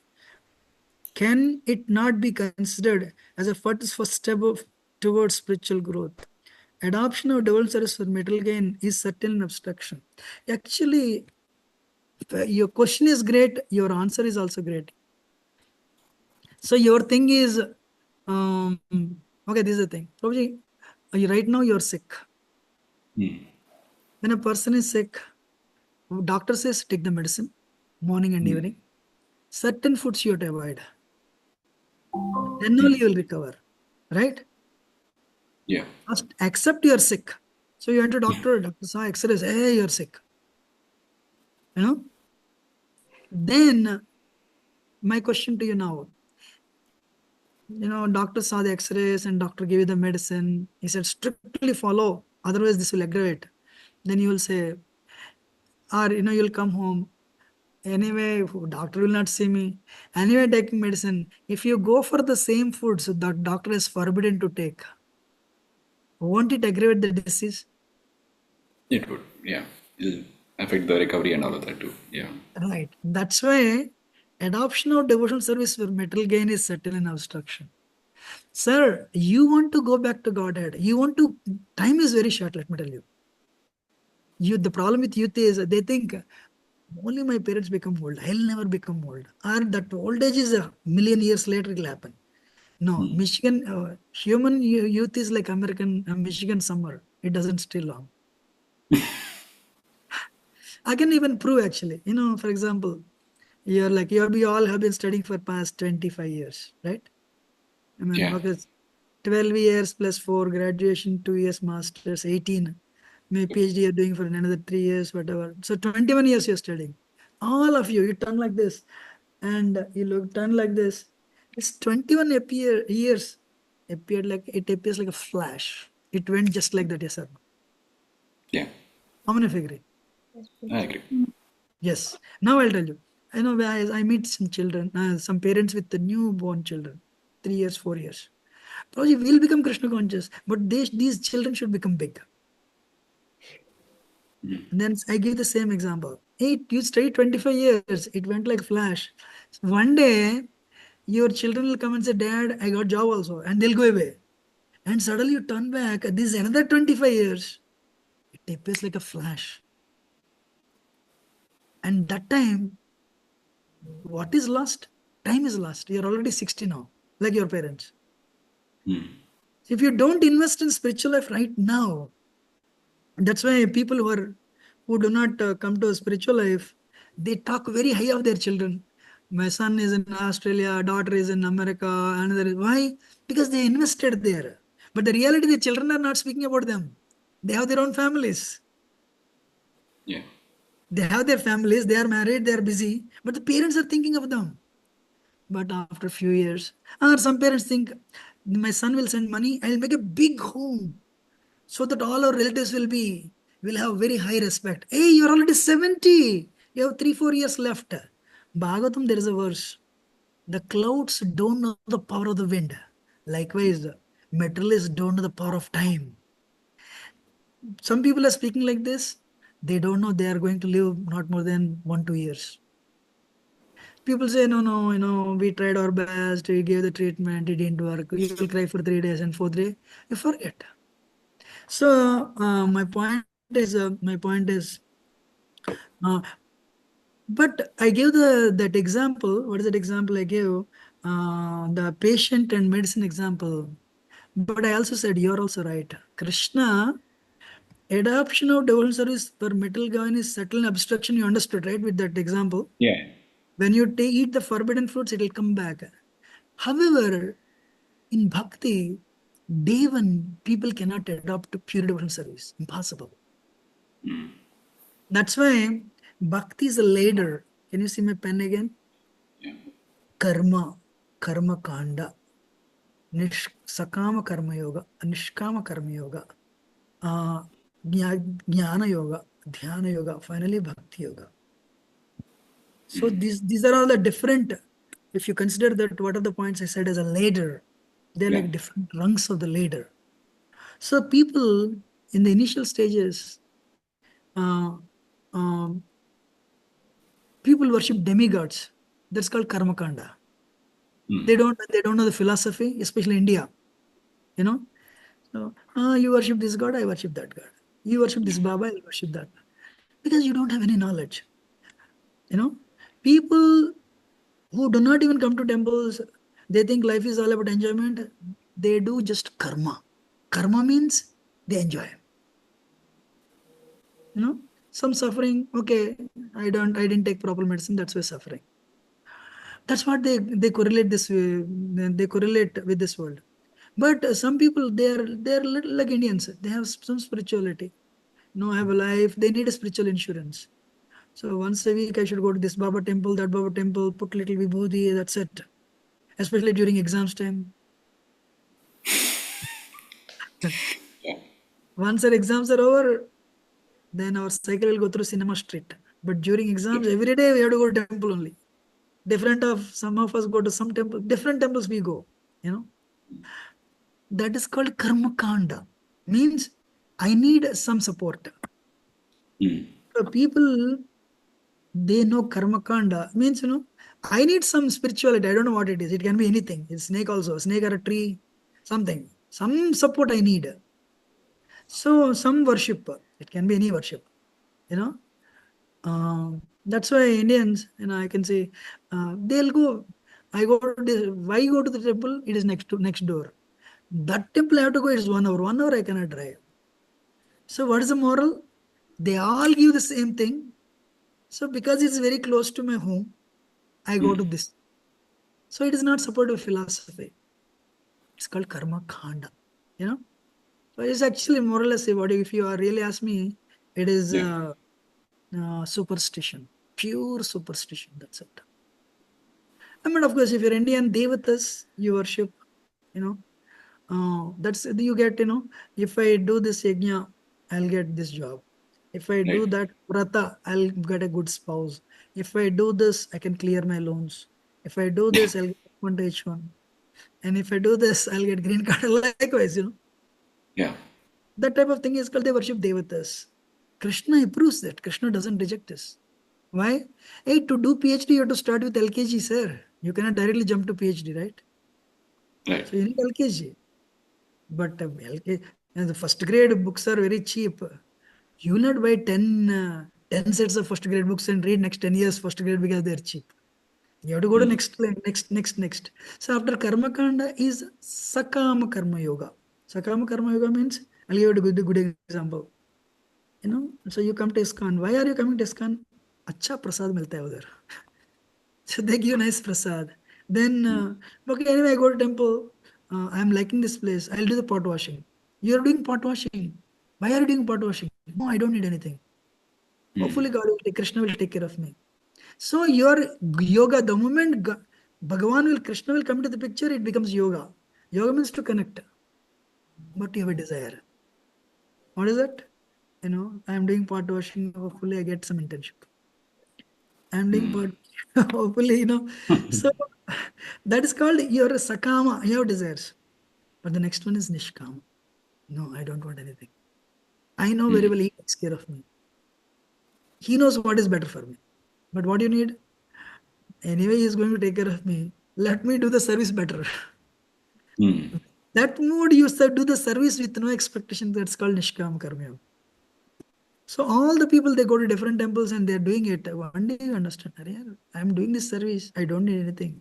Can it not be considered as a first step towards spiritual growth? Adoption of devotional service for material gain is certain an obstruction. Actually, your question is great. Your answer is also great. So your thing is, okay, this is the thing. Prabhuji, right now you're sick. When a person is sick, doctor says take the medicine morning and evening. Certain foods you have to avoid. Then only you will recover, right? Yeah. First accept you're sick. So you went to doctor saw X-rays, hey, you're sick. Then my question to you now, doctor saw the X-rays and doctor gave you the medicine. He said strictly follow, otherwise this will aggravate. Then you will say, or you'll come home. Anyway, doctor will not see me. Anyway, taking medicine. If you go for the same foods that doctor is forbidden to take, won't it aggravate the disease? It would, yeah. It'll affect the recovery and all of that too. Yeah. Right. That's why adoption of devotional service for material gain is certain an obstruction. Sir, you want to go back to Godhead. Time is very short, let me tell you. The problem with youth is they think only my parents become old. I'll never become old. Or that old age is a million years later it will happen. No, human youth is like American Michigan summer. It doesn't stay long. I can even prove actually. For example, we all have been studying for past 25 years, right? Yeah. Okay, 12 years plus 4, graduation, 2 years, masters, 18. Maybe PhD you're doing for another 3 years, whatever. So 21 years you're studying. All of you turn like this and you turn like this. It's 21 years it appears like a flash. It went just like that, yes, sir. Yeah. How many of you agree? I agree. Yes. Now I'll tell you. I meet some children, some parents with the newborn children, 3 years, 4 years. Prabhuji will become Krishna conscious, but these children should become big. And then I give the same example. Hey, you studied 25 years. It went like flash. One day, your children will come and say, Dad, I got job also. And they'll go away. And suddenly you turn back. This is another 25 years. It appears like a flash. And that time, what is lost? Time is lost. You're already 60 now, like your parents. If you don't invest in spiritual life right now, that's why people who do not come to a spiritual life, they talk very high of their children. My son is in Australia, daughter is in America, another is why? Because they invested there. But the reality, the children are not speaking about them. They have their own families. Yeah. They have their families, they are married, they are busy, but the parents are thinking of them. But after a few years, or some parents think, my son will send money, I'll make a big home so that all our relatives will have very high respect. Hey, you're already 70. You have 3-4 years left. Bhagavatam, there is a verse. The clouds don't know the power of the wind. Likewise, materialists don't know the power of time. Some people are speaking like this. They don't know they are going to live not more than 1-2 years. People say, no, we tried our best, we gave the treatment, it didn't work. You will cry for 3 days and 4th day, you forget. So my point is, but I gave that example. What is that example I gave? The patient and medicine example. But I also said, you're also right. Krishna, adoption of devil service for metal govern is subtle and obstruction. You understood, right? With that example. Yeah. When you eat the forbidden fruits, it will come back. However, in bhakti, day one, people cannot adopt pure devotional service. Impossible. That's why bhakti is a ladder. Can you see my pen again? Yeah. Karma kanda, sakama karma yoga, nishkama karma yoga, jnana yoga, dhyana yoga, finally bhakti yoga. So these are all the different, if you consider that what are the points I said as a ladder, they're Yeah. like different rungs of the ladder. So people in the initial stages, uh, um, people worship demigods. That's called karma kanda. They don't know the philosophy, especially India. So you worship this god, I worship that god. You worship this Baba, I worship that. Because you don't have any knowledge. People who do not even come to temples, they think life is all about enjoyment. They do just karma. Karma means they enjoy. Some suffering, okay, I didn't take proper medicine, that's why suffering. That's what they correlate this way, they correlate with this world. But some people, they're little like Indians. They have some spirituality. I have a life. They need a spiritual insurance. So once a week, I should go to this Baba temple, that Baba temple, put little vibhuti, that's it. Especially during exams time. Yeah. Once our exams are over, then our cycle will go through cinema street. But during exams, every day we have to go to temple only. Some of us go to some temple, different temples we go. That is called karma kanda. Means I need some support. So people, they know karma kanda. Means, I need some spirituality. I don't know what it is. It can be anything. It's snake also. Snake or a tree, something. Some support I need. So some worship. It can be any worship. That's why Indians, I can say, they'll go. Why go to the temple? It is next door. That temple I have to go. It is 1 hour. 1 hour I cannot drive. So what is the moral? They all give the same thing. So because it's very close to my home, I go to this. So it is not supportive philosophy. It's called karma khanda. So it's actually more or less, what if you are really ask me, it is superstition, pure superstition. That's it. I mean, of course, if you're Indian devatas, you worship, that's you get, if I do this yajna, I'll get this job. If I do Right. that vrata, I'll get a good spouse. If I do this, I can clear my loans. If I do this, I'll get one to H1. And if I do this, I'll get green card. Likewise, Yeah. that type of thing is called they worship devatas. Krishna approves that. Krishna doesn't reject this. Why? Hey, to do PhD, you have to start with LKG, sir. You cannot directly jump to PhD, right? Right. So you need LKG. But LKG, and the first grade books are very cheap. You will not buy 10 sets of first grade books and read next 10 years first grade because they're cheap. You have to go to next. So after karma kanda is sakama karma yoga. Sakama karma yoga means, I'll give you a good example. So you come to ISKCON. Why are you coming to ISKCON? Acha prasad milta hai udhar. So they give nice prasad. Then, okay, anyway, I go to temple. I'm liking this place. I'll do the pot washing. You're doing pot washing. Why are you doing pot washing? No, I don't need anything. Hopefully, Krishna will take care of me. So your yoga, the moment Krishna will come into the picture, it becomes yoga. Yoga means to connect. But you have a desire. What is that? I'm doing pot washing. Hopefully, I get some internship. I'm doing pot. Hopefully, So that is called your sakama. You have desires. But the next one is nishkama. No, I don't want anything. I know very well he takes care of me. He knows what is better for me. But what do you need? Anyway, he is going to take care of me. Let me do the service better. That mood, you do the service with no expectation. That's called Nishkam Karma. So all the people, they go to different temples and they're doing it. One day you understand, I'm doing this service. I don't need anything.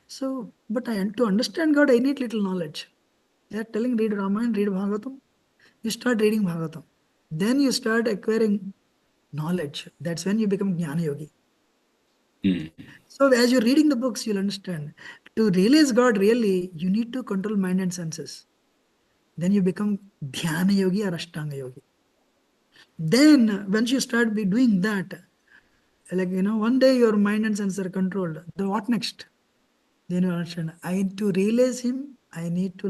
So, but to understand God, I need little knowledge. They're telling read Ramayana, read Bhagavatam. You start reading Bhagavatam. Then you start acquiring knowledge. That's when you become Jnana Yogi. So as you're reading the books, you'll understand. To realize God really, you need to control mind and senses. Then you become Dhyana Yogi or Ashtanga Yogi. Then once you start be doing that, like one day your mind and senses are controlled. Then what next? Then you understand. To realize Him, I need to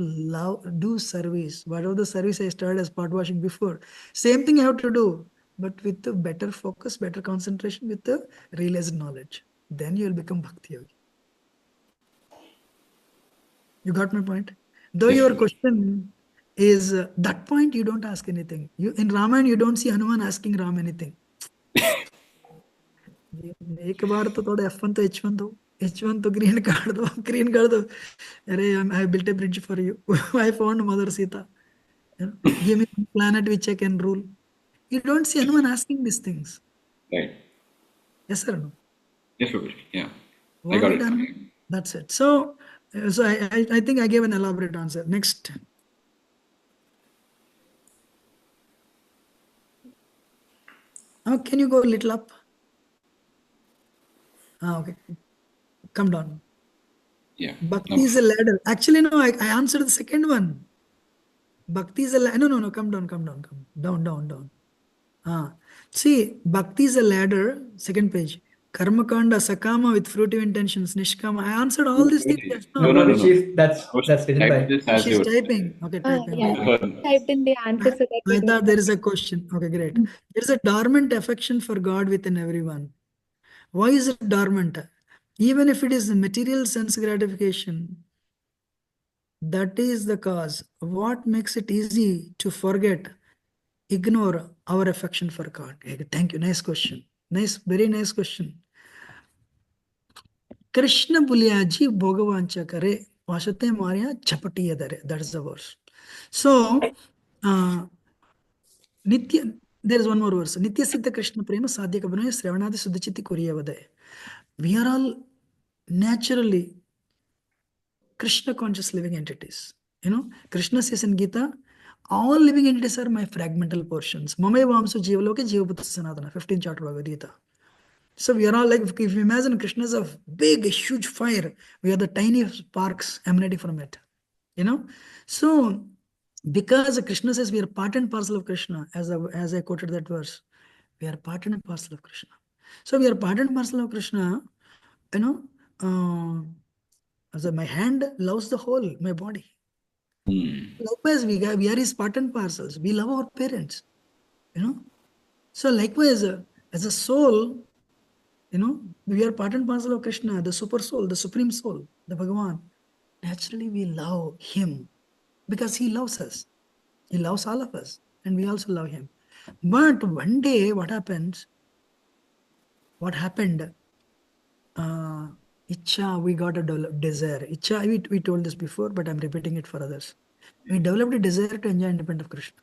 do service. Whatever the service I started as pot washing before, same thing I have to do, but with the better focus, better concentration, with the realized knowledge. Then you will become Bhakti Yogi. You got my point? Though Yes, your Prabhuji. question is that point, you don't ask anything. In Ramayana, you don't see Hanuman asking Ram anything. एक बार तो थोड़ा F1 तो H1 दो, H1 तो green कर दो. अरे, I built a bridge for you. I found Mother Sita. Give me one planet which I can rule. You don't see anyone asking these things. Right. Yes or no? Yes, Prabhuji. Yeah. I What got did it. Hanuman? That's it. So I think I gave an elaborate answer. Next. Now can you go a little up? Okay. Come down. Yeah. Bhakti is a ladder. Actually, no, I answered the second one. Bhakti is a ladder. No. Come down. See, Bhakti is a ladder. Second page. Karma Kanda, Sakama with fruitive intentions, Nishkama. I answered all these things just No, now. no, that's written Type by. this as She's your. typing. Okay, typing. Yeah, Okay. typed in the answer so that we I don't thought there is a question. Okay, great. There is a dormant affection for God within everyone. Why is it dormant? Even if it is material sense gratification, that is the cause. What makes it easy to forget, ignore our affection for God? Okay, thank you. Nice question. Very nice question. Krishna Bulyaji Bhagavancha kare, Vashate Maria Chapati Yadare. That is the verse. So, Nitya, there is one more verse. Nitya Siddha Krishna Prema Sadhya Kabanoya Sravanadi Suddhachiti Kuriyavade. We are all naturally Krishna conscious living entities. Krishna says in Gita, all living entities are my fragmental portions. Mamay Vamsu Jivaloke Jivaputta Sanatana, 15th chapter Bhagavad Gita. So we are all like, if you imagine Krishna is a big, huge fire, we are the tiny sparks emanating from it. So because Krishna says we are part and parcel of Krishna, as I quoted that verse, we are part and parcel of Krishna. So we are part and parcel of Krishna, as my hand loves the whole, my body. Likewise, we are his part and parcels. We love our parents. So likewise, as a soul, we are part and parcel of Krishna, the super soul, the supreme soul, the Bhagavan. Naturally, we love him because he loves us. He loves all of us, and we also love him. But one day, what happens? What happened? Icha, we got a desire. Icha, we told this before, but I'm repeating it for others. We developed a desire to enjoy independent of Krishna.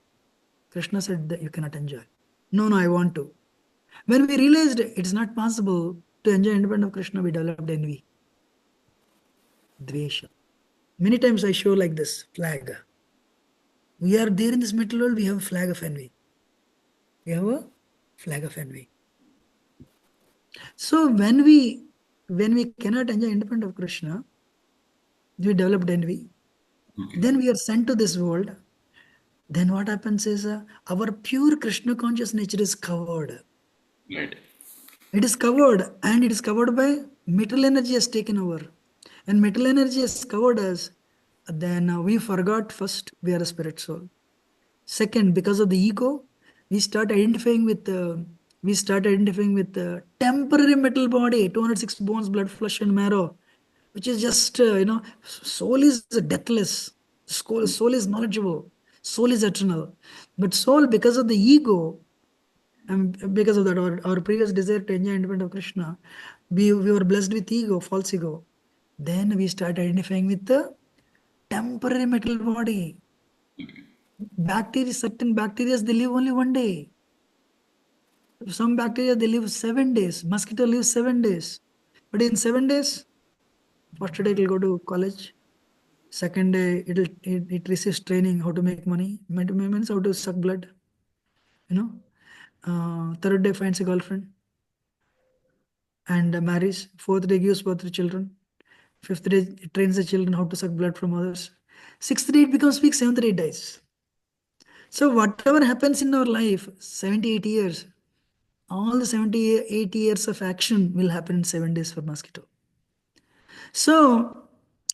Krishna said that you cannot enjoy. No, I want to. When we realized it's not possible to enjoy independent of Krishna, we developed envy. Dvesha. Many times I show like this flag. We are there in this material world, we have a flag of envy. We have a flag of envy. So when we cannot enjoy independent of Krishna, we developed envy. Then we are sent to this world. Then what happens is our pure Krishna conscious nature is covered. Right. It is covered, and it is covered by material energy has taken over. And material energy has covered us, then we forgot first we are a spirit soul. Second, because of the ego, we start identifying with the temporary metal body, 206 bones, blood, flesh, and marrow, which is just soul is deathless, soul is knowledgeable, soul is eternal. But soul, because of the ego, And because of that, our previous desire to enjoy independence of Krishna, we were blessed with ego, false ego. Then we start identifying with the temporary metal body. Bacteria, certain bacteria, they live only one day. Some bacteria, they live 7 days. Mosquito lives 7 days. But in 7 days, first day it will go to college. Second day, it receives training how to make money. Means how to suck blood. Third day finds a girlfriend and marries. Fourth day gives birth to children. Fifth day it trains the children how to suck blood from others. Sixth day it becomes weak. Seventh day it dies. So whatever happens in our life, 78 years, all the 78 years of action will happen in 7 days for mosquito. So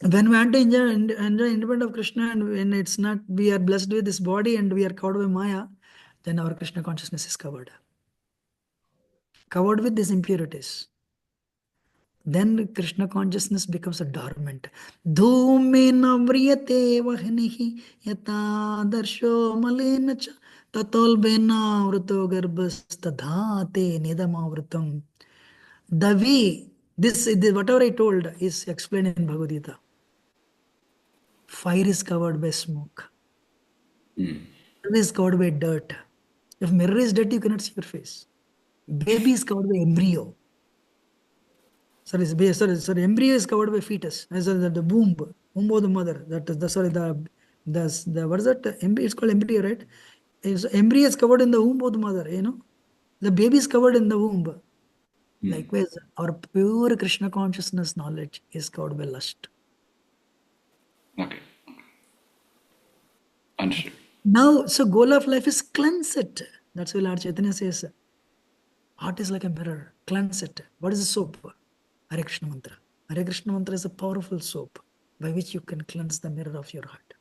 when we want to enjoy independence of Krishna, and when it's not, we are blessed with this body and we are covered by Maya, then our Krishna consciousness is covered with these impurities. Then Krishna consciousness becomes a dormant. Dhumena vriyate vahnihi yata darsho malena cha tatolbena vrito garbhastadhate nidamavritam. The way, this whatever I told is explained in Bhagavad Gita. Fire is covered by smoke. Mirror is covered by dirt. If mirror is dirty, you cannot see your face. Baby is covered by embryo. Sorry, embryo is covered by fetus. The womb of the mother. That is the what is that? It's called embryo, right? Embryo is covered in the womb of the mother. The baby is covered in the womb. Likewise, our pure Krishna consciousness knowledge is covered by lust. Okay. Understood. Now, so goal of life is cleanse it. That's why Lord Chaitanya says, heart is like a mirror. Cleanse it. What is the soap? Hare Krishna mantra. Hare Krishna mantra is a powerful soap by which you can cleanse the mirror of your heart.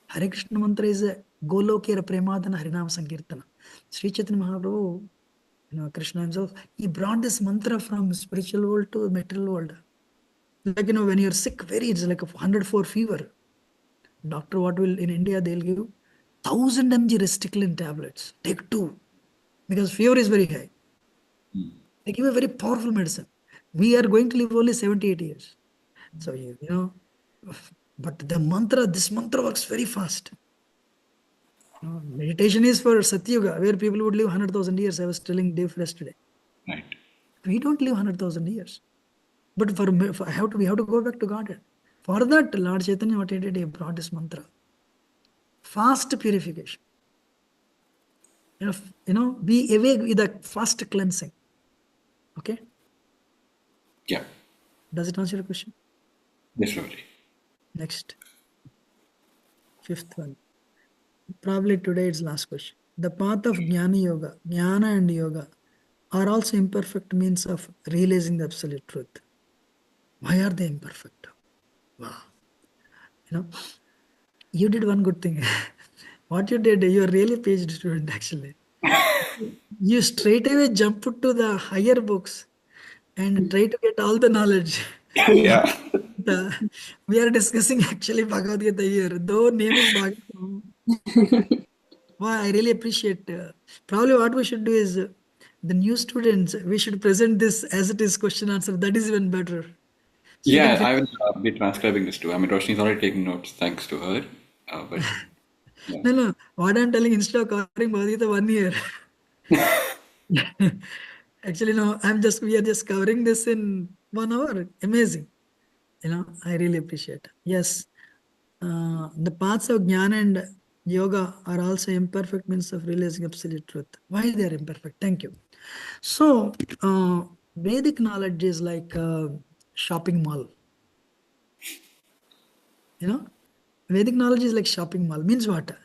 Hare Krishna mantra is a Golokera Premadana Harinam Sankirtana. Sri Chaitanya Mahaprabhu, Krishna himself, he brought this mantra from spiritual world to material world. Like, when you're sick, it's like a 104 fever. Doctor, what will, in India, they'll give 1000 mg Restylane tablets. Take 2. Because fever is very high. They give a very powerful medicine. We are going to live only 78 years. So, but this mantra works very fast. Meditation is for Satyuga, where people would live 100,000 years. I was telling Dave yesterday. Right. We don't live 100,000 years. But we have to go back to God. For that, Lord Chaitanya, what he did, he brought this mantra. Fast purification. Be awake with a fast cleansing. Okay? Yeah. Does it answer your question? Yes, Prabhuji. Next. 5th one. Probably today it's last question. The path of Jnana and Yoga are also imperfect means of realizing the absolute truth. Why are they imperfect? Wow. You did one good thing. What you did, you are really a PhD student actually. You straight away jump to the higher books and try to get all the knowledge. Yeah. We are discussing actually Bhagavad Gita here, though name is Bhagavatam. Wow, I really appreciate. Probably what we should do is the new students, we should present this as it is question answer. That is even better. So Yeah, I will be transcribing this too. I mean, Roshni's already taking notes thanks to her. But yeah. No. What I'm telling, instead of covering Bhagavad Gita 1 year, actually, no, we are just covering this in 1 hour. Amazing. I really appreciate it. Yes. The paths of Jnana and Yoga are also imperfect means of realizing absolute truth. Why they are imperfect? Thank you. So, Vedic knowledge is like a shopping mall. Vedic knowledge is like shopping mall. Means what?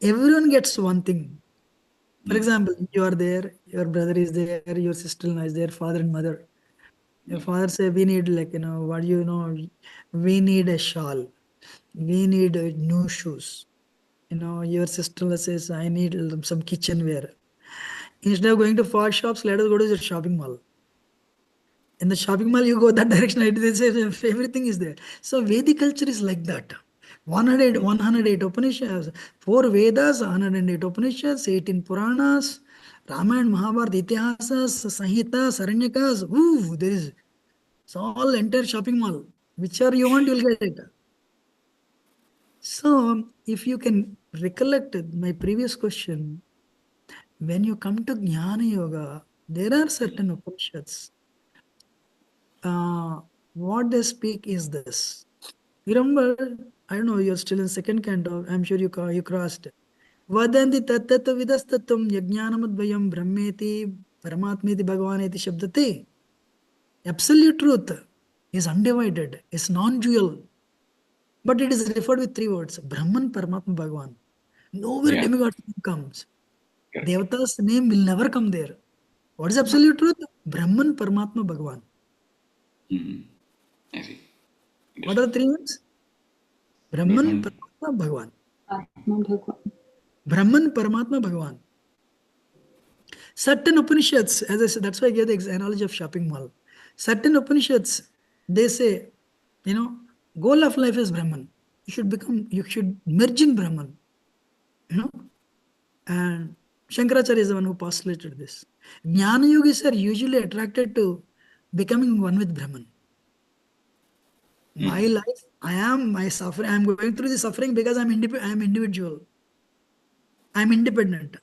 Everyone gets one thing. For example, you are there, your brother is there, your sister-in-law is there, father and mother. Your father say, we need we need a shawl. We need new shoes. Your sister-in-law says, I need some kitchenware. Instead of going to far shops, let us go to the shopping mall. In the shopping mall, you go that direction, they say everything is there. So Vedic culture is like that. 108 Upanishads, 4 Vedas, 108 Upanishads, 18 Puranas, Ramayana, Mahabharata, Itihasas, Sanhitas, Aranyakas. Ooh, there is, it's all entire shopping mall. Whichever you want, you'll get it. So, if you can recollect my previous question, when you come to Jnana Yoga, there are certain Upanishads. What they speak is this. You remember, I don't know, you're still in second canto, I'm sure you crossed. Vadanti tattata vidastatum yajnanamadvayam brahmeti paramatmeti bhagavaneti shabdati. Absolute truth is undivided, is non-dual. But it is referred with 3 words, Brahman, Paramatma, Bhagavan. Nowhere Yeah. demigod comes. Correct. Devata's name will never come there. What is absolute truth? Brahman, Paramatma, Bhagavan. I see. What are the 3 words? Brahman, Brahman. Paramatma, Bhagavan. Atma Bhagwan. Brahman, Paramatma, Bhagavan. Certain Upanishads, as I said, that's why I gave the analogy of shopping mall. Certain Upanishads, they say, goal of life is Brahman. You should merge in Brahman. And Shankaracharya is the one who postulated this. Jnana yogis are usually attracted to becoming one with Brahman. My life, my suffering, I'm going through the suffering because I'm individual. I'm independent.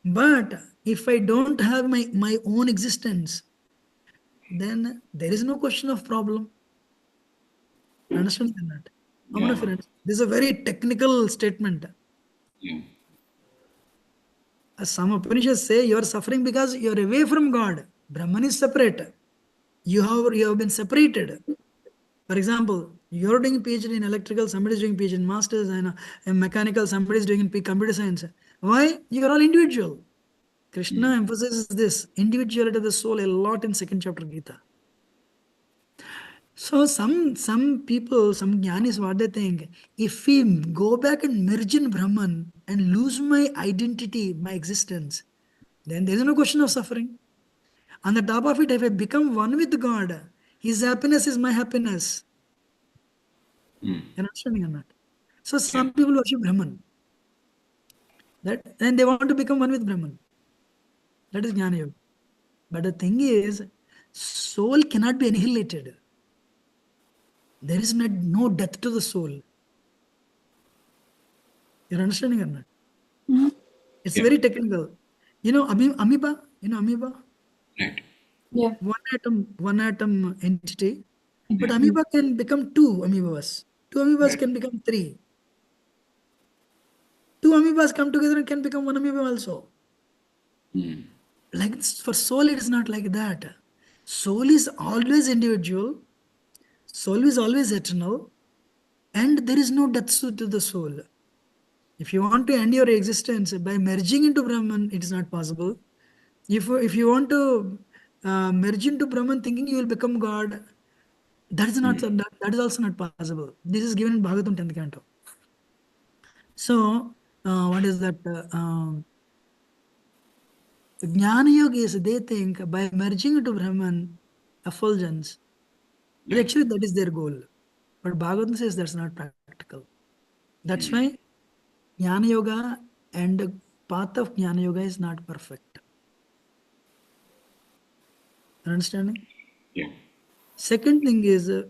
But if I don't have my own existence, then there is no question of problem. Understand that? How many Yeah. of you understand? This is a very technical statement. Yeah. Some Upanishads say you are suffering because you are away from God. Brahman is separate. You have been separated. For example, you're doing PhD in electrical, somebody is doing PhD in masters, and mechanical, somebody is doing in computer science. Why? You are all individual. Krishna emphasizes this individuality of the soul a lot in second chapter Gita. So some people, some jnanis, what they think, if we go back and merge in Brahman and lose my identity, my existence, then there is no question of suffering. On the top of it, if I become one with God, His happiness is my happiness. You're understanding or not? So some people worship Brahman. And they want to become one with Brahman. That is Jnana Yoga. But the thing is, soul cannot be annihilated. There is no death to the soul. You're understanding or not? It's Yeah. very technical. Amoeba? You know amoeba? Right. Yeah. One atom entity. But Yeah. amoeba can become 2 amoebas. 2 amoebas Right. can become 3. 2 amoebas come together and can become 1 amoeba also. Like for soul, it is not like that. Soul is always individual. Soul is always eternal. And there is no death to the soul. If you want to end your existence by merging into Brahman, it is not possible. If you want to merge into Brahman thinking you will become God, that is also not possible. This is given in Bhagavatam 10th canto. So, what is that? Jnana yogis, they think by merging into Brahman, effulgence, Yeah. actually that is their goal. But Bhagavatam says that's not practical. That's why Jnana Yoga and the path of Jnana Yoga is not perfect. Understanding? Yeah. Second thing is, you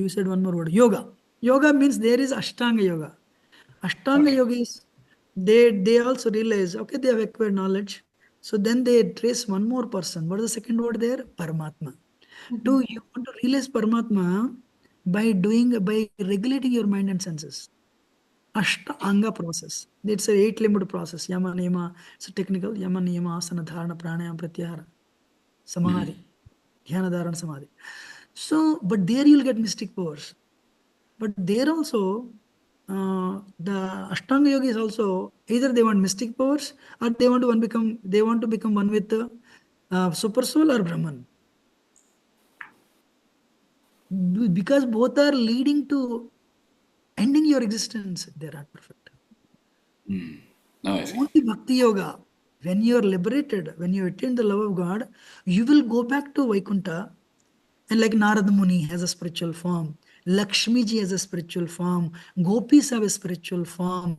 said one more word, yoga. Yoga means there is Ashtanga Yoga. Ashtanga Okay. yogis, they also realize, okay, they have acquired knowledge. So then they trace one more person. What is the second word there? Paramatma. You want to realize Paramatma by regulating your mind and senses. Ashtanga process. It's a 8-limbed process. Yama, Niyama, it's a technical. Yama, Niyama, Asana, Dharana, Pranayama, Pratyahara, Samadhi, Dhyana, Dharana, Samadhi. So, but there you'll get mystic powers. But there also, the Ashtanga yogis also either they want mystic powers or they want to become one with the super soul or Brahman. Because both are leading to ending your existence, they're not perfect. Now I see. Only Bhakti Yoga, when you are liberated, when you attain the love of God, you will go back to Vaikuntha And like Narada Muni has a spiritual form, Lakshmi ji has a spiritual form, Gopis have a spiritual form,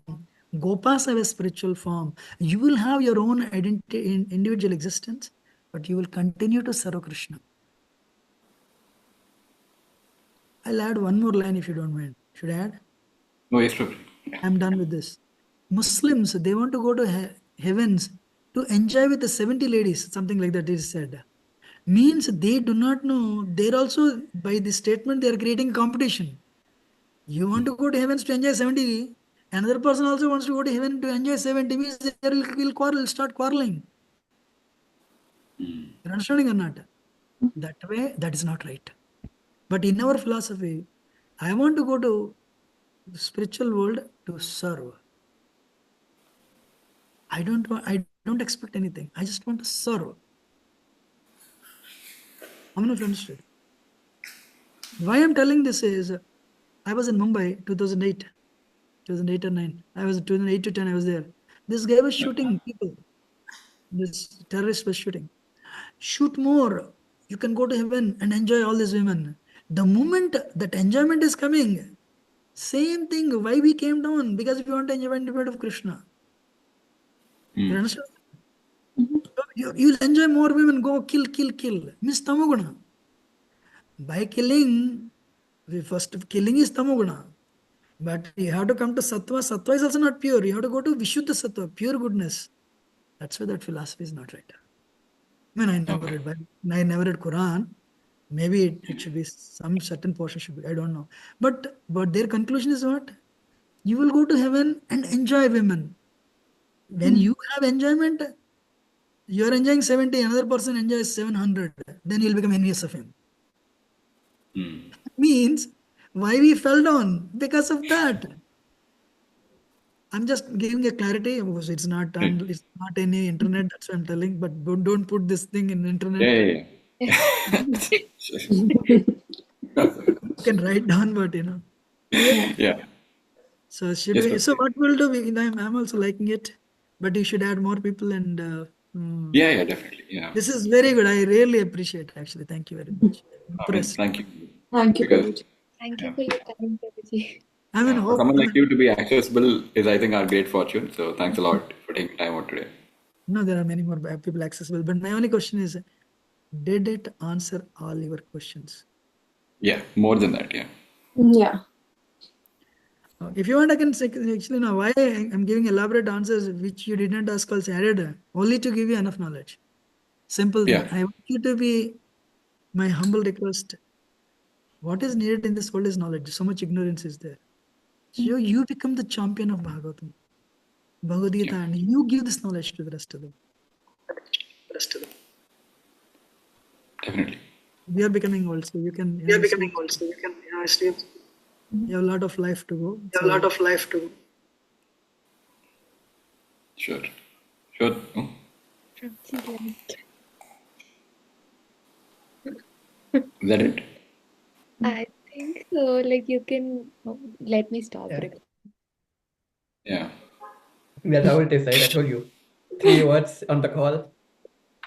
Gopas have a spiritual form. You will have your own identity in individual existence, but you will continue to serve Krishna. I'll add one more line if you don't mind. Should I add? No, yes, Prabhuji. Yeah. I'm done with this. Muslims, they want to go to heavens to enjoy with the 70 ladies, something like that is said. Means they do not know, they're also, by this statement, they are creating competition. You want to go to heavens to enjoy 70, another person also wants to go to heaven to enjoy 70, means they will quarrel, start quarreling. You're understanding or not? That way, that is not right. But in our philosophy, I want to go to the spiritual world to serve. I don't expect anything. I just want to serve. How many of you understood? Why I'm telling this is, I was in Mumbai 2008 or 9. I was 2008 to 10, I was there. This guy was shooting people. This terrorist was shooting. Shoot more. You can go to heaven and enjoy all these women. The moment that enjoyment is coming, same thing. Why we came down? Because we want to enjoy the of Krishna. You understand? You'll enjoy more women. Go kill. Means tamoguna. By killing, the first killing is tamoguna. But you have to come to sattva. Sattva is also not pure. You have to go to vishuddha sattva, pure goodness. That's why that philosophy is not right. I mean, I never read Bible. I never read Quran. Maybe it should be some certain portion should be. I don't know. But their conclusion is what? You will go to heaven and enjoy women. When you have enjoyment, you are enjoying 70, another person enjoys 700. Then you'll become envious of him. Means why we fell down? Because of that. I'm just giving a clarity. Of course, it's not any internet. That's what I'm telling. But don't put this thing in internet. Yeah. You can write down, but Clear? Yeah. So should Yes, we? So Prabhuji. what we'll do? I'm also liking it, but you should add more people and. Yeah, definitely. Yeah. This is very good. I really appreciate it, actually. Thank you very much. I mean, Impressed. thank you. Thank you, Because Prabhuji. Thank yeah, you for your time, Prabhuji. I mean, for hope. someone like you to be accessible is, I think, our great fortune. So thanks a lot for taking time out today. No, there are many more people accessible. But my only question is, did it answer all your questions? Yeah, more than that. Yeah. Yeah. If you want, I can say, actually now why I'm giving elaborate answers which you did not ask also added only to give you enough knowledge. Simple thing. Yeah. I want you to be, my humble request. What is needed in this world is knowledge. So much ignorance is there. So you become the champion of Bhagavatam, Bhagavad Gita, and you give this knowledge to the rest of them. Definitely. We are becoming old, so you can. We are becoming old, so you can still You have a lot of life to go. have a lot of life to go. Sure. Sure. Oh. Prabhuji, Is that it? I think so. Like you can let me stop. Yeah. Yeah. That's how it is, right? I told you. 3 words on the call.